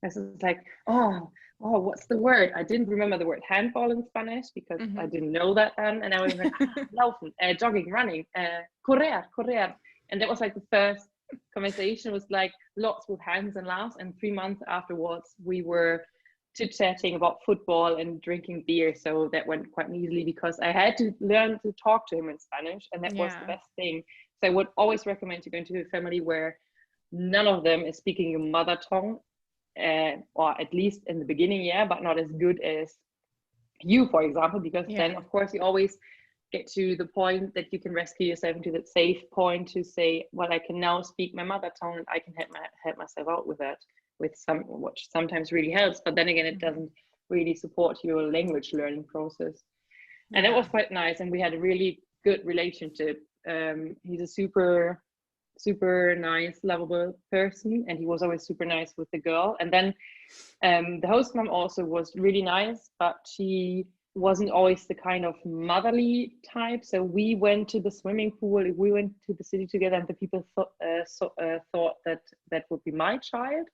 I was like, oh, what's the word? I didn't remember the word handball in Spanish because I didn't know that then. And I was like, laufen, jogging, running, correr. And that was like the first conversation, was like lots with hands and laughs. And 3 months afterwards, we were chit-chatting about football and drinking beer. So that went quite easily because I had to learn to talk to him in Spanish. And that was the best thing. So I would always recommend you going to a family where none of them is speaking your mother tongue, or at least in the beginning, but not as good as you, for example, because then, of course, you always get to the point that you can rescue yourself into that safe point to say, well, I can now speak my mother tongue and I can help myself out with that, with which sometimes really helps. But then again, it doesn't really support your language learning process. And that was quite nice. And we had a really good relationship. He's a super nice, lovable person. And he was always super nice with the girl. And then the host mom also was really nice, but she wasn't always the kind of motherly type. So we went to the swimming pool, we went to the city together, and the people thought that would be my child.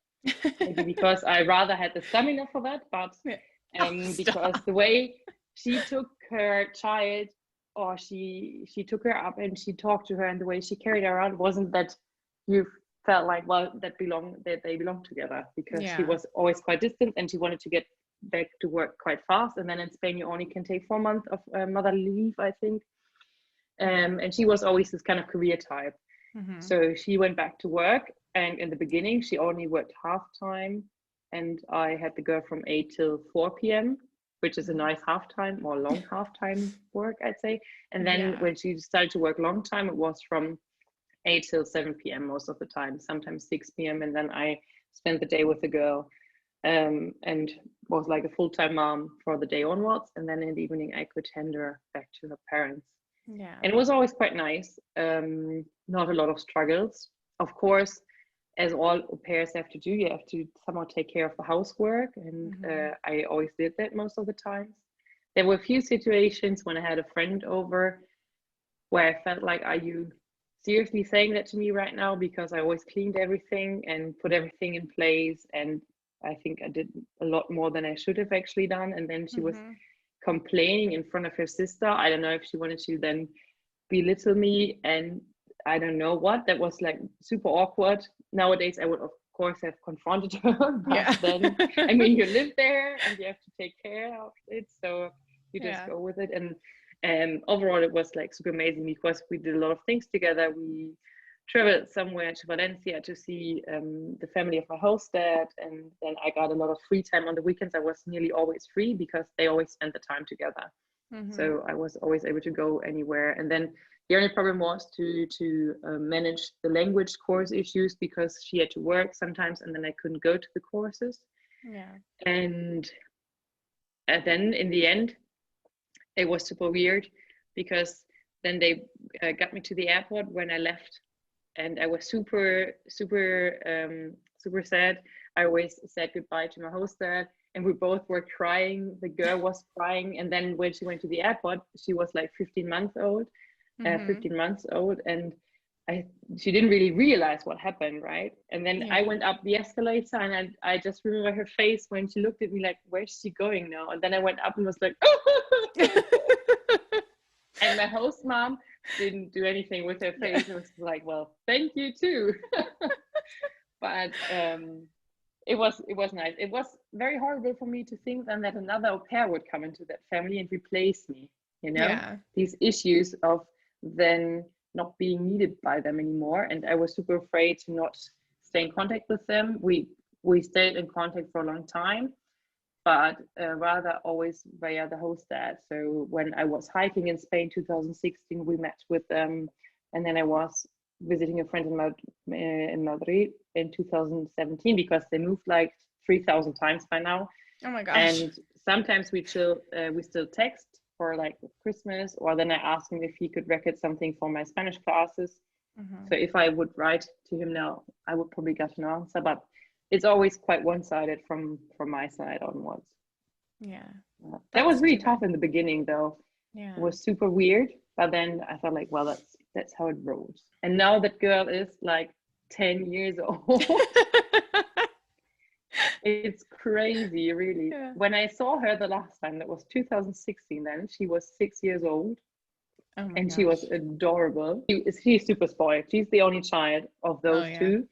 Maybe because I rather had the stamina for that, but because the way she took her child, or she took her up and she talked to her, and the way she carried her around wasn't that you felt like, well, that they belong together, because she was always quite distant and she wanted to get back to work quite fast. And then in Spain you only can take 4 months of motherly leave, I think. And she was always this kind of career type. So she went back to work, and in the beginning she only worked half time, and I had the girl from 8 till 4 p.m, which is a nice half time, or long half time work, I'd say. And then when she started to work long time, it was from 8 till 7 p.m. most of the time, sometimes 6 p.m. And then I spent the day with the girl, and was like a full-time mom for the day onwards. And then in the evening I could hand her back to her parents. And it was always quite nice. Not a lot of struggles. Of course, as all au pairs have to do, you have to somehow take care of the housework. And I always did that most of the times. There were a few situations when I had a friend over where I felt like, are you seriously saying that to me right now? Because I always cleaned everything and put everything in place. And I think I did a lot more than I should have actually done. And then she was complaining in front of her sister. I don't know if she wanted to then belittle me, and I don't know what. That was like super awkward. Nowadays I would of course have confronted her, but then I mean, you live there and you have to take care of it, so you just go with it. And overall it was like super amazing, because we did a lot of things together. We traveled somewhere to Valencia to see the family of my host dad, and then I got a lot of free time on the weekends. I was nearly always free because they always spent the time together. So I was always able to go anywhere. And then the only problem was to manage the language course issues, because she had to work sometimes and then I couldn't go to the courses. And then in the end it was super weird, because then they got me to the airport when I left, and I was super sad. I always said goodbye to my host dad, and we both were crying. The girl was crying, and then when she went to the airport, she was like 15 months old, and she didn't really realize what happened, right? And then I went up the escalator, and I just remember her face when she looked at me like, where's she going now? And then I went up and was like, and my host mom didn't do anything with her face. It was like, well, thank you too. But it was nice. It was very horrible for me to think then that another au pair would come into that family and replace me, you know? These issues of then not being needed by them anymore. And I was super afraid to not stay in contact with them. We stayed in contact for a long time, but rather always via the host dad. So when I was hiking in Spain 2016, we met with them, and then I was visiting a friend in Madrid in 2017, because they moved like 3,000 times by now. Oh my gosh. And sometimes we still text for like Christmas, or then I asked him if he could record something for my Spanish classes. So if I would write to him now, I would probably get an answer, but it's always quite one-sided from my side onwards. That was really tough in the beginning though. It was super weird, but then I thought like, well, that's how it rolls. And now that girl is like 10 years old. It's crazy, really. When I saw her the last time, that was 2016, then she was 6 years old. And she was adorable. She's super spoiled. She's the only child of those two.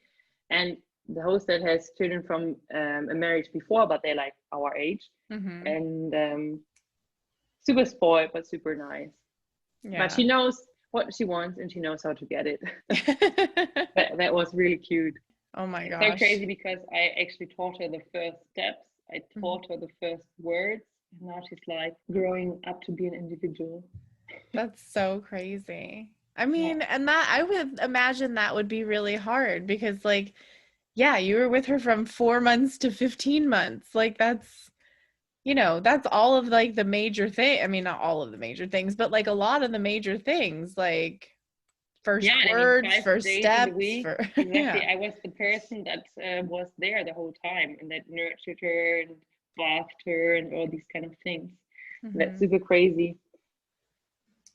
And the host that has children from a marriage before, but they're like our age. And super spoiled, but super nice. But she knows what she wants, and she knows how to get it. that was really cute. Oh my gosh. So crazy, because I actually taught her the first steps. I taught her the first words. And now she's like growing up to be an individual. That's so crazy. I mean, and that I would imagine that would be really hard because like, yeah, you were with her from 4 months to 15 months. Like that's, that's all of like the major thing. I mean, not all of the major things, but like a lot of the major things, like first Yeah, and I mean, words, 5 first days in the steps, week. for Exactly. yeah. I was the person that was there the whole time and that nurtured her and bathed her and all these kind of things. That's Mhm. super crazy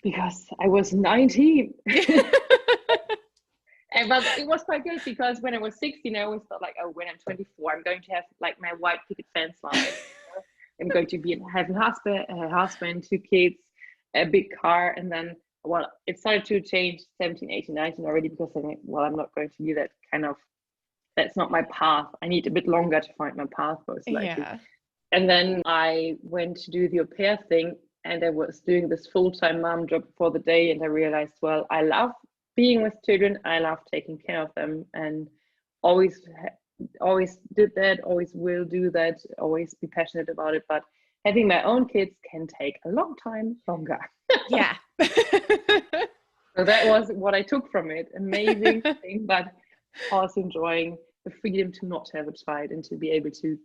because I was 19. But it was quite good because when I was 16, I always thought like, oh, when I'm 24, I'm going to have like my white picket fence life. I'm going to be have a husband, 2 kids, a big car, and then well, it started to change 17, 18, 19 already because I think, well, I'm not going to do that kind of. That's not my path. I need a bit longer to find my path, most likely. Yeah. And then I went to do the au pair thing, and I was doing this full-time mom job for the day, and I realized, well, I love being with children. I love taking care of them, and always always did that, always will do that, always be passionate about it. But having my own kids can take a long time longer. Yeah. So that was what I took from it. Amazing thing, but also enjoying the freedom to not have a child and to be able to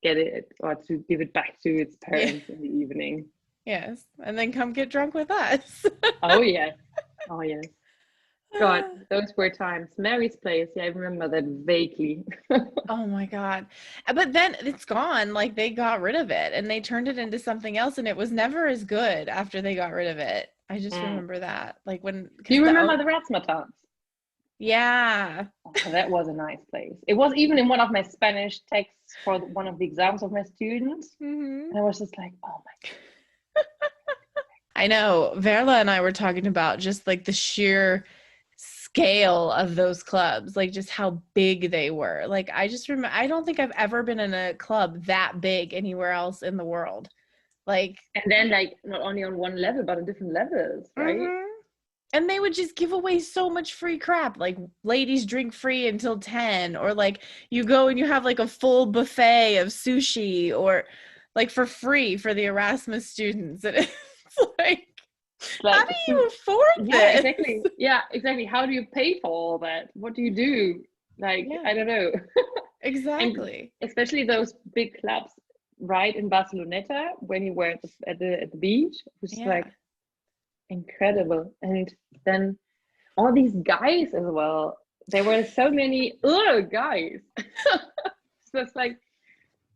get it or to give it back to its Yeah. parents in the evening. Yes. And then come get drunk with us. Oh yes. Oh yes. God, those were times. Mary's Place. Yeah, I remember that vaguely. Oh my God. But then it's gone. Like they got rid of it and they turned it into something else and it was never as good after they got rid of it. I just Mm. remember that. Like when, Do you because remember the Ratzmatans? yeah. Oh, that was a nice place. It was even in one of my Spanish texts for one of the exams of my students. Hmm. And I was just like, oh my God. I know Verla and I were talking about just like the sheer scale of those clubs, like just how big they were. Like I just remember, I don't think I've ever been in a club that big anywhere else in the world. Like, And then like not only on one level, but on different levels, right? mhm. And they would just give away so much free crap, like ladies drink free until 10, or like you go and you have like a full buffet of sushi, or like for free for the Erasmus students. And it's like, how Like do you afford yeah, this? exactly. Yeah, exactly. How do you pay for all that? What do you do? Like, Yeah, I don't know. And exactly. especially those big clubs right in Barcelona when you were at the beach, which is Yeah. like incredible. And then all these guys as well. There were so many guys. So it's like,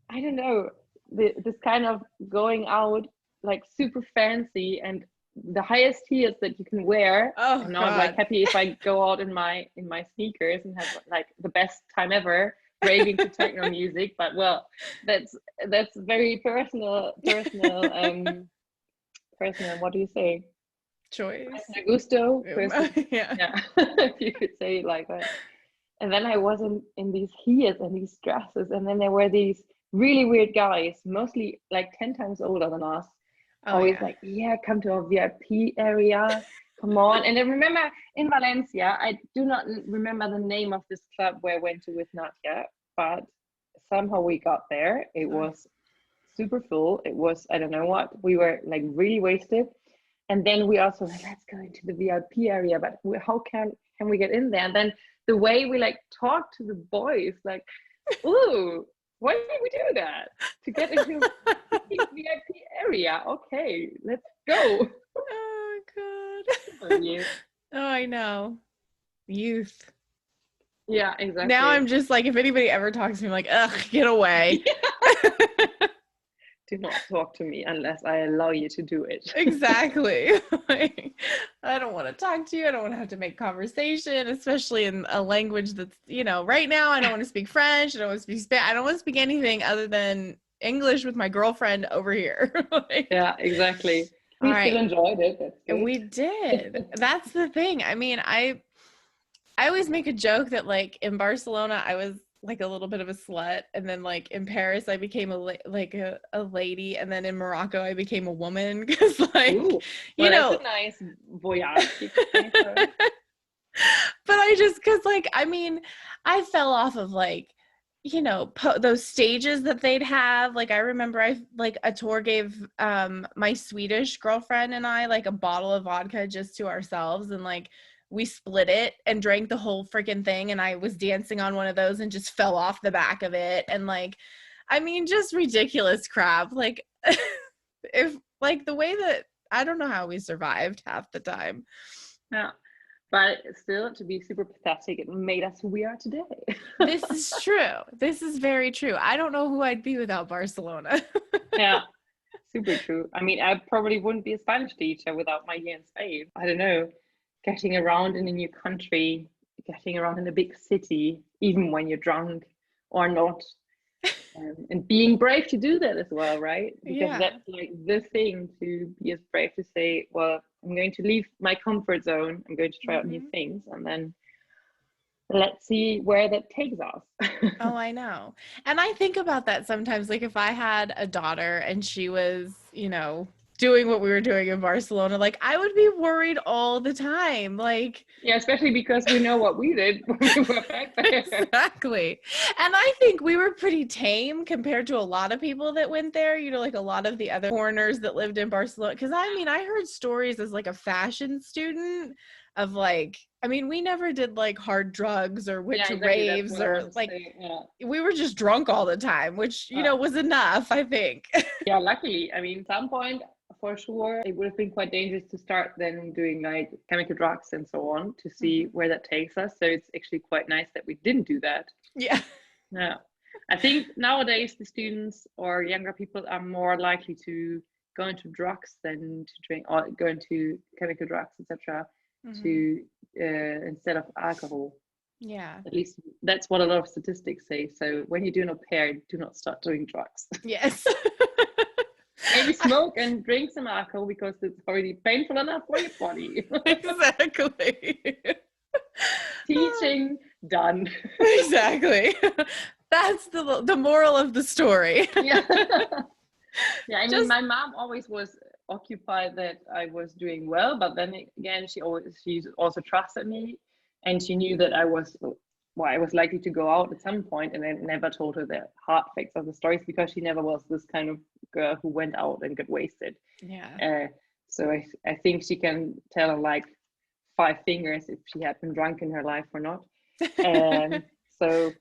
I don't know, this kind of going out like super fancy and the highest heels that you can wear. Oh I'm not like God. happy if I go out in my sneakers and have like the best time ever raving to techno music, but well, that's very personal, what do you say? Choice. Personal gusto, person, Yeah. yeah, if you could say it like that. And then I was in these heels and these dresses, and then there were these really weird guys, mostly like 10 times older than us, Oh always yeah. like, yeah, come to our VIP area, come on. And I remember in Valencia, I do not remember the name of this club where I went to with Nadia, but somehow we got there. It was super full. It was, I don't know what, we were like really wasted. And then we also like, let's go into the VIP area, but how can we get in there? And then the way we like talk to the boys, like, ooh, why did we do that to get into the VIP area? Okay, let's go. Oh Oh, God. yeah. Oh, I know. Youth. Yeah, Now exactly. I'm just like, if anybody ever talks to me, I'm like, ugh, get away. Do not talk to me unless I allow you to do it. Exactly. Like, I don't want to talk to you. I don't want to have to make conversation, especially in a language that's, right now I don't want to speak French. I don't want to speak Spanish. I don't want to speak anything other than English with my girlfriend over here. Like, Yeah, exactly. all We still right. enjoyed it. That's We good. did. That's the thing. I mean, I always make a joke that like in Barcelona I was like a little bit of a slut, and then like in Paris I became a lady, and then in Morocco I became a woman because like Ooh, you well, that's know a nice voyage, you could say so. but I just because like I mean I fell off of like you know, those stages that they'd have. Like I remember a tour gave my Swedish girlfriend and I like a bottle of vodka just to ourselves, and like we split it and drank the whole freaking thing, and I was dancing on one of those and just fell off the back of it, and like I mean just ridiculous crap. Like if like the way that I don't know how we survived half the time. Yeah. But still, to be super pathetic, it made us who we are today. This is true. This is very true. I don't know who I'd be without Barcelona. Yeah, super true. I mean, I probably wouldn't be a Spanish teacher without my year in Spain. I don't know, getting around in a new country, getting around in a big city, even when you're drunk or not, and being brave to do that as well, right? Because that's like the thing, to be as brave to say, well, I'm going to leave my comfort zone. I'm going to try out new things, and then let's see where that takes us. Oh, I know. And I think about that sometimes. Like if I had a daughter and she was, you know, doing what we were doing in Barcelona, like I would be worried all the time. Like, yeah, especially because we know what we did when we were back there. Exactly. And I think we were pretty tame compared to a lot of people that went there, you know, like a lot of the other foreigners that lived in Barcelona. Cause I mean, I heard stories as like a fashion student of like, I mean, we never did like hard drugs or went to exactly. raves or like, we were just drunk all the time, which, you know, was enough, I think. Yeah, luckily, I mean, at some point, for sure, it would have been quite dangerous to start then doing like chemical drugs and so on to see where that takes us. So it's actually quite nice that we didn't do that. Yeah. Yeah. I think nowadays the students or younger people are more likely to go into drugs than to drink or go into chemical drugs, etc. To instead of alcohol. Yeah. At least that's what a lot of statistics say. So when you do not pair, do not start doing drugs. Yes. Maybe smoke and drink some alcohol because it's already painful enough for your body. Exactly. Teaching done. Exactly. That's the moral of the story. Yeah. Yeah, I mean, my mom always was occupied that I was doing well, but then again, she also trusted me, and she knew that I was likely to go out at some point, and I never told her the hard facts of the stories because she never was this kind of girl who went out and got wasted. Yeah. So I think she can tell on like 5 fingers if she had been drunk in her life or not. And so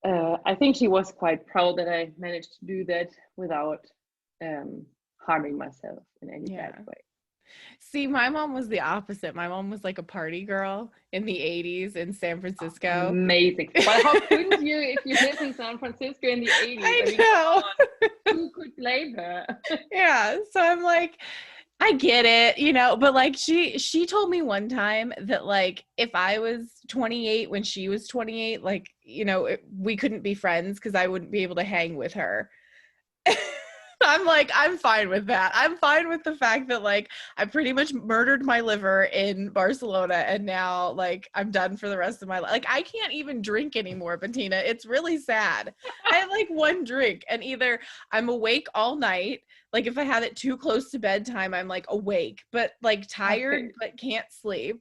I think she was quite proud that I managed to do that without harming myself in any bad way. See, my mom was the opposite. My mom was like a party girl in the 80s in San Francisco. Amazing. But how couldn't you if you lived in San Francisco in the 80s? I know. Who could blame her? Yeah. So I'm like, I get it, you know, but like she told me one time that like if I was 28 when she was 28, like, you know, we couldn't be friends because I wouldn't be able to hang with her. I'm like, I'm fine with that. I'm fine with the fact that like I pretty much murdered my liver in Barcelona and now like I'm done for the rest of my life. Like I can't even drink anymore, Bettina. It's really sad. I have like one drink and either I'm awake all night, like if I have it too close to bedtime, I'm like awake, but like tired, but can't sleep,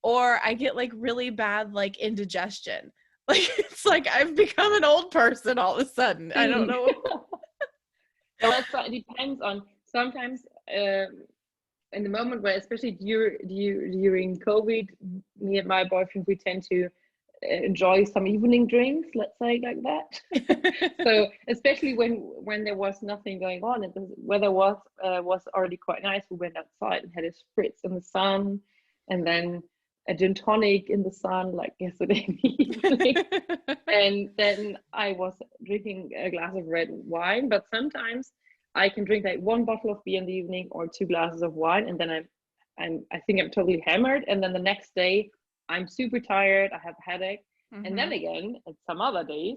or I get like really bad like indigestion. Like it's like I've become an old person all of a sudden. I don't know. Well, it depends on sometimes in the moment where, especially during COVID, me and my boyfriend, we tend to enjoy some evening drinks, let's say like that. So especially when there was nothing going on and the weather was already quite nice, we went outside and had a spritz in the sun and then a gin tonic in the sun like yesterday evening. And then I was drinking a glass of red wine, but sometimes I can drink like 1 bottle of beer in the evening or 2 glasses of wine, and then I think I'm totally hammered, and then the next day I'm super tired, I have a headache. And then again, at some other days,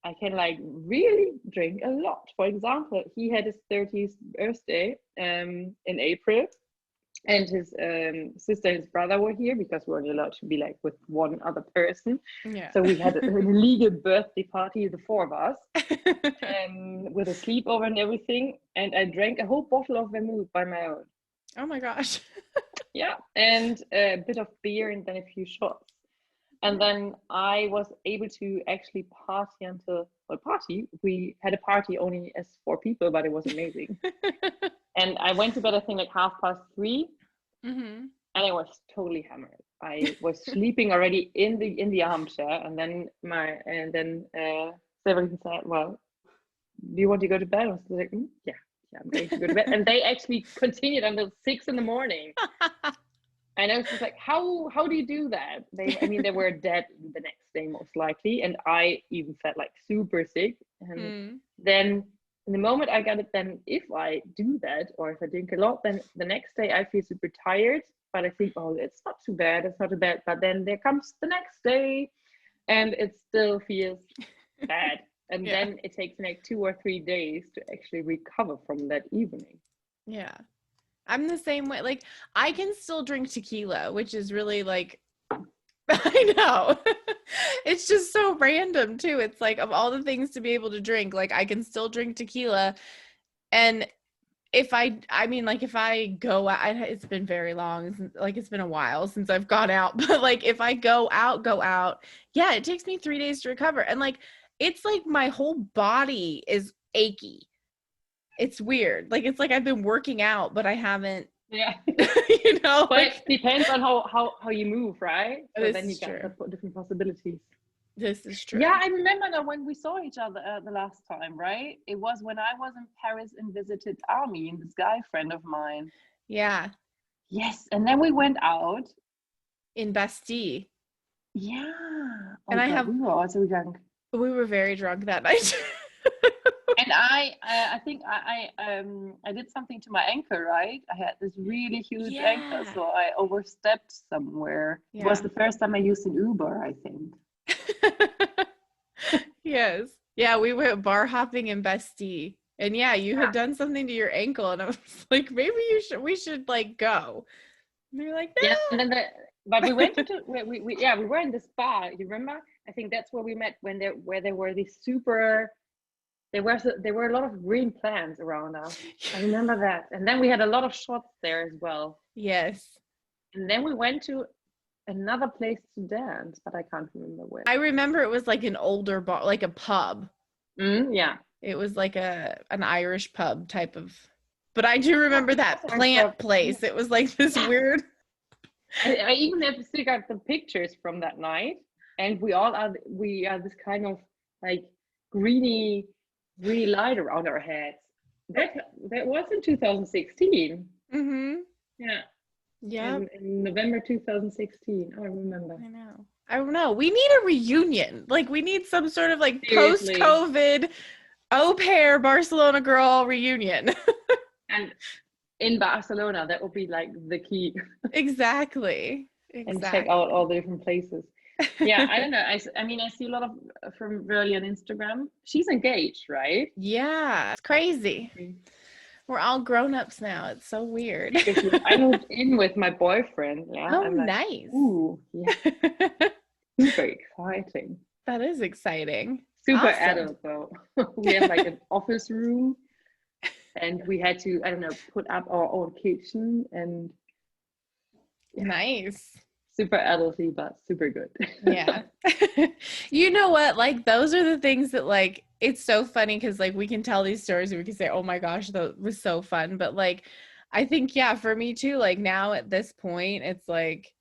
I can like really drink a lot. For example, he had his 30th birthday in April, and his sister and his brother were here because we weren't allowed to be like with one other person. Yeah. So we had a legal birthday party, the 4 of us, with a sleepover and everything. And I drank a whole bottle of vermouth by my own. Oh my gosh. Yeah, and a bit of beer and then a few shots. And then I was able to actually party until, well, party. We had a party only as 4 people, but it was amazing. And I went to bed, I think, like 3:30, Mm-hmm. and I was totally hammered. I was sleeping already in the armchair, and then Severin said, "Well, do you want to go to bed?" I was like, "Yeah, I'm going to go to bed." And they actually continued until 6 in the morning. And I was just like, how do you do that? They were dead the next day most likely, and I even felt like super sick. And then in the moment I got it, then if I do that or if I drink a lot, then the next day I feel super tired. But I think, oh, it's not too bad, it's not too bad. But then there comes the next day, and it still feels bad. And then it takes like 2 or 3 days to actually recover from that evening. Yeah. I'm the same way. Like, I can still drink tequila, which is really like, I know. It's just so random too. It's like, of all the things to be able to drink, like I can still drink tequila. And if I go out, it's been very long. Like, it's been a while since I've gone out, but like if I go out, yeah, it takes me 3 days to recover. And like, it's like my whole body is achy. It's weird. Like, it's like I've been working out, but I haven't. Yeah. But like, it depends on how you move, right? So then you get the different possibilities. This is true. Yeah, I remember now when we saw each other the last time, right? It was when I was in Paris and visited Army, and this guy friend of mine. Yeah. Yes, and then we went out in Bastille. Yeah. And we were also drunk. We were very drunk that night. And I think I did something to my ankle, right? I had this really huge ankle, so I overstepped somewhere. Yeah. It was the first time I used an Uber, I think. Yes. Yeah, we went bar hopping in Bastille. And yeah, you had done something to your ankle, and I was like, maybe we should like go. And they were like, no. Yeah, and then but we went to we were in this bar. You remember? I think that's where we met where there were these super. There were a lot of green plants around us. I remember that. And then we had a lot of shots there as well. Yes. And then we went to another place to dance, but I can't remember where. I remember it was like an older bar, like a pub. Yeah. It was like an Irish pub type of. But I do remember that plant place. It was like this weird. I even have still got the pictures from that night, and we are this kind of like greeny light around our heads. That was in 2016. Mm-hmm. Yeah. Yeah. In November 2016. I remember. I don't know. We need a reunion. Like, we need some sort of like post-COVID au pair Barcelona girl reunion. And in Barcelona, that would be like the key. Exactly. And check out all the different places. Yeah, I don't know. I mean, I see a lot of from Verly on Instagram. She's engaged, right? Yeah, it's crazy. We're all grown-ups now. It's so weird. I moved in with my boyfriend. Yeah. Oh, like, nice. Ooh, yeah. Super exciting. That is exciting. Super adult though. We have like an office room, and we had to, I don't know, put up our own kitchen and. Yeah. Nice. Super adulty, but super good. Yeah. You know what? Like, those are the things that, like, it's so funny because, like, we can tell these stories and we can say, oh my gosh, that was so fun. But, like, I think, yeah, for me too, like, now at this point, it's like,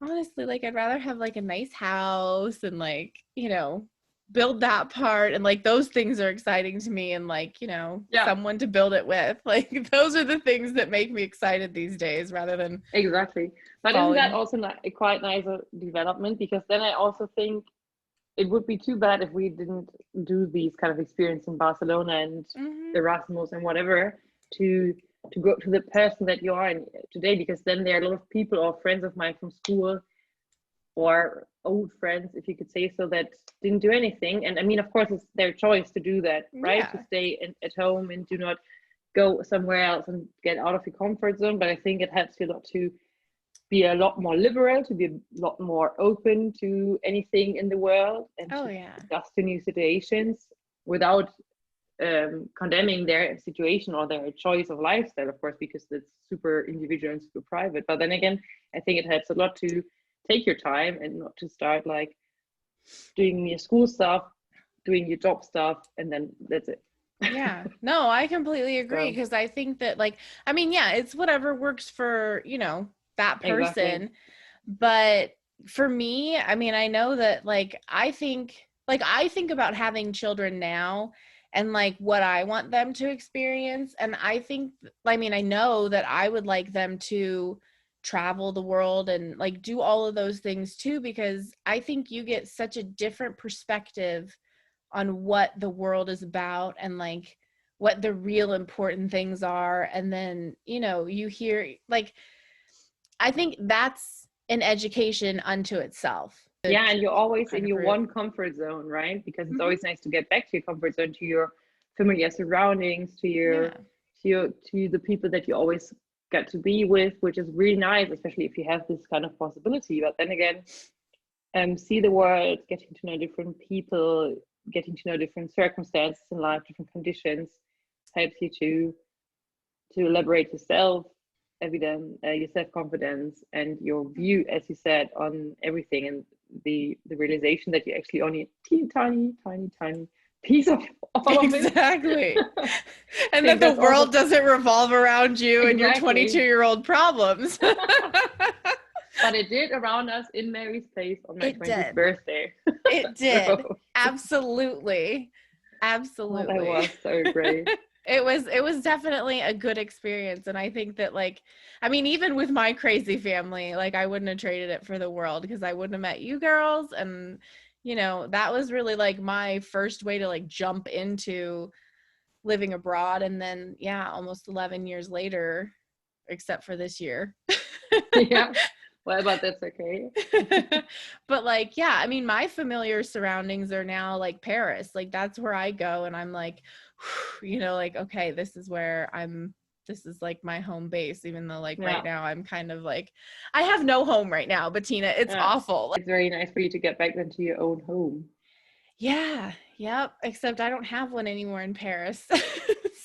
honestly, like, I'd rather have, like, a nice house and, like, you know, build that part. And, like, those things are exciting to me, and, like, you know, someone to build it with. Like, those are the things that make me excited these days rather than. Exactly. But isn't that also a quite nice development? Because then I also think it would be too bad if we didn't do these kind of experience in Barcelona and Erasmus and whatever to go to the person that you are in today, because then there are a lot of people or friends of mine from school or old friends, if you could say so, that didn't do anything. And I mean, of course, it's their choice to do that, right? Yeah. To stay at home and do not go somewhere else and get out of your comfort zone. But I think it helps you a lot to be a lot more liberal, to be a lot more open to anything in the world, and to adjust to new situations without condemning their situation or their choice of lifestyle, of course, because it's super individual and super private. But then again, I think it helps a lot to take your time and not to start like doing your school stuff, doing your job stuff, and then that's it. Yeah, no, I completely agree, So, because I think that, like, I mean, yeah, it's whatever works for, that person. exactly. But for me, I mean, I know that, like, I think about having children now and like what I want them to experience. And I think, I mean, I know that I would like them to travel the world and like do all of those things too, because I think you get such a different perspective on what the world is about and like what the real important things are. And then, you hear, like, I think that's an education unto itself. Yeah, and you're always Kind in of your route. one comfort zone, right? Because it's Mhm. always nice to get back to your comfort zone, to your familiar surroundings, to your Yeah. to the people that you always get to be with, which is really nice, especially if you have this kind of possibility. But then again, see the world, getting to know different people, getting to know different circumstances in life, different conditions, helps you to elaborate yourself, evidence, your self-confidence, and your view, as you said, on everything, and the realization that you actually only a teeny tiny piece of all of it. Exactly. And that think the that's also world doesn't revolve around you and your exactly. 22-year-old problems. But it did around us in Mary's place on my It 20th did. birthday. It did. So, Absolutely. well, that Absolutely. was so great. It was definitely a good experience. And I think that, like, I mean, even with my crazy family, like, I wouldn't have traded it for the world, because I wouldn't have met you girls. And, that was really like my first way to like jump into living abroad. And then, yeah, almost 11 years later, except for this year. Yeah. Well, but that's okay. But like, yeah, I mean, my familiar surroundings are now like Paris. Like, that's where I go, and I'm like, like, okay, this is like my home base, even though like Yeah. right now I'm kind of like, I have no home right now, Bettina. It's Yeah. awful. It's very nice for you to get back into your own home. Yeah, yep. Except I don't have one anymore in Paris.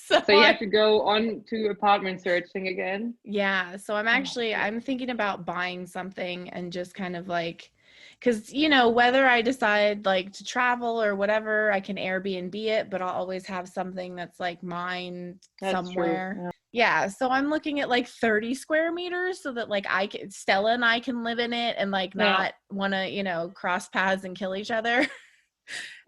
So you have to go on to apartment searching again. Yeah, so I'm thinking about buying something and just kind of like, because whether I decide like to travel or whatever, I can Airbnb it, but I'll always have something that's like mine That's somewhere. true. Yeah, so I'm looking at like 30 square meters, so that like Stella and I can live in it and like not want to, cross paths and kill each other.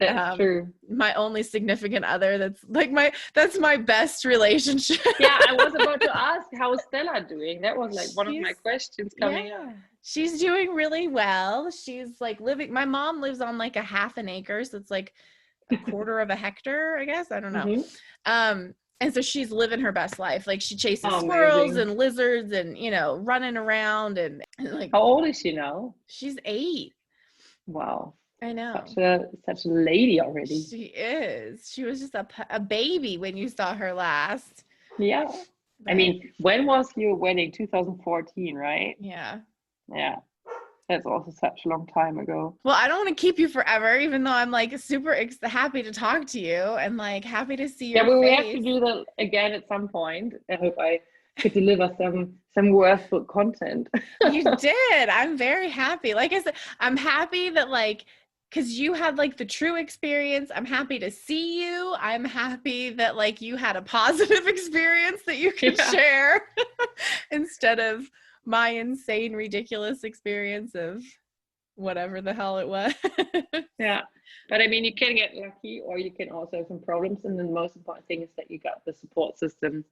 That's true. My only significant other, that's my best relationship. Yeah, I was about to ask, how is Stella doing? That was like one of my questions coming up. She's doing really well. She's like my mom lives on like a half an acre, so it's like a quarter of a hectare, I guess. I don't know. And so she's living her best life. Like, she chases squirrels and lizards and, running around and like. How old is she now? She's 8. Wow. I know. Such a lady already. She is. She was just a baby when you saw her last. Yeah. I mean, when was your wedding? 2014, right? Yeah. Yeah. That's also such a long time ago. Well, I don't want to keep you forever, even though I'm like super happy to talk to you and like happy to see your face. We have to do that again at some point. I hope I could deliver some worthful content. You did. I'm very happy. Like I said, I'm happy that like, because you had like the true experience. I'm happy to see you. I'm happy that like you had a positive experience that you can share instead of my insane, ridiculous experience of whatever the hell it was. Yeah. But I mean, you can get lucky, or you can also have some problems. And the most important thing is that you got the support system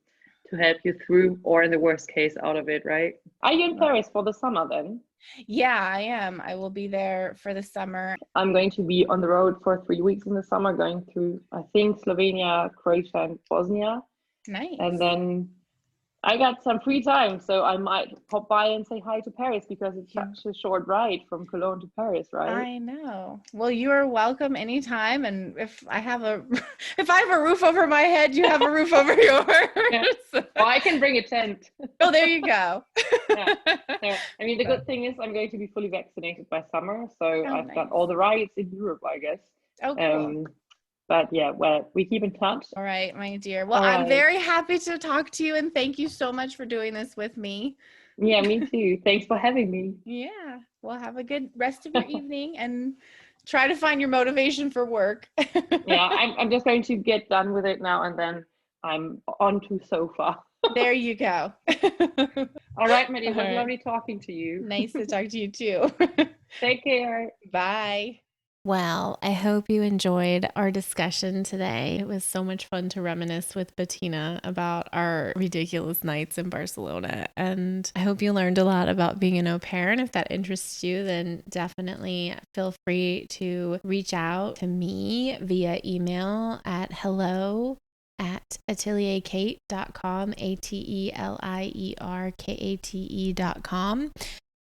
to help you through, or in the worst case, out of it, right? Are you in Paris for the summer then? Yeah, I am. I will be there for the summer. I'm going to be on the road for 3 weeks in the summer, going through, I think, Slovenia, Croatia, and Bosnia. Nice. And then I got some free time, so I might pop by and say hi to Paris, because it's such a short ride from Cologne to Paris, right? I know. Well, you are welcome anytime. And if I have a roof over my head, you have a roof over yours. Yeah. Well, I can bring a tent. Oh, there you go. Yeah. So, I mean, the good thing is I'm going to be fully vaccinated by summer, so I've got all the rights in Europe, I guess. Oh, cool. But yeah, well, we keep in touch. All right, my dear. Well, I'm very happy to talk to you, and thank you so much for doing this with me. Yeah, me too. Thanks for having me. Yeah. Well, have a good rest of your evening and try to find your motivation for work. Yeah, I'm just going to get done with it now, and then I'm on to sofa. There you go. All right, Maddie, it was All right. lovely talking to you. Nice to talk to you too. Take care. Bye. Well, I hope you enjoyed our discussion today. It was so much fun to reminisce with Bettina about our ridiculous nights in Barcelona. And I hope you learned a lot about being an au pair. And if that interests you, then definitely feel free to reach out to me via email at hello@atelierkate.com, atelierkate.com.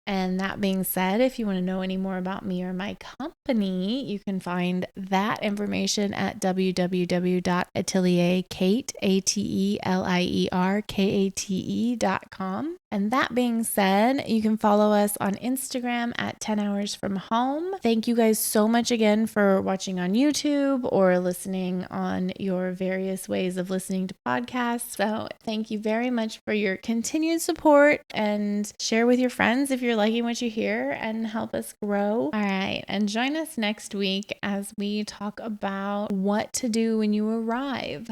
And that being said, if you want to know any more about me or my company, you can find that information at www.atelierkate.com. And that being said, you can follow us on Instagram at 10 Hours From Home. Thank you guys so much again for watching on YouTube or listening on your various ways of listening to podcasts. So thank you very much for your continued support, and share with your friends if you're liking what you hear and help us grow. All right. And join us next week as we talk about what to do when you arrive.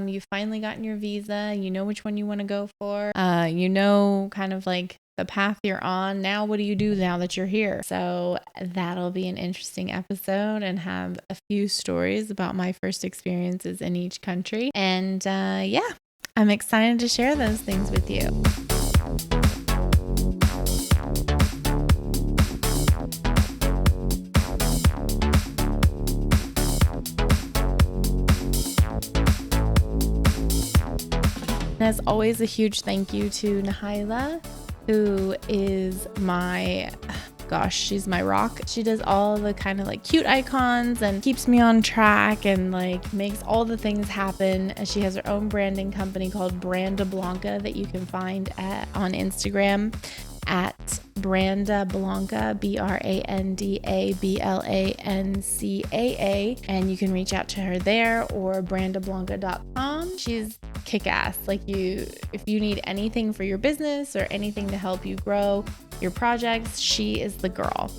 You've finally gotten your visa, you know which one you want to go for, you know kind of like the path you're on. Now what do you do now that you're here? So that'll be an interesting episode and have a few stories about my first experiences in each country. And yeah, I'm excited to share those things with you. As always, a huge thank you to Nahyla, who is she's my rock. She does all the kind of like cute icons and keeps me on track and like makes all the things happen. And she has her own branding company called Branda Blanca that you can find on Instagram at Branda Blanca, BrandaBlancaa, and you can reach out to her there or brandablanca.com. She's kick-ass. If you need anything for your business or anything to help you grow your projects, she is the girl.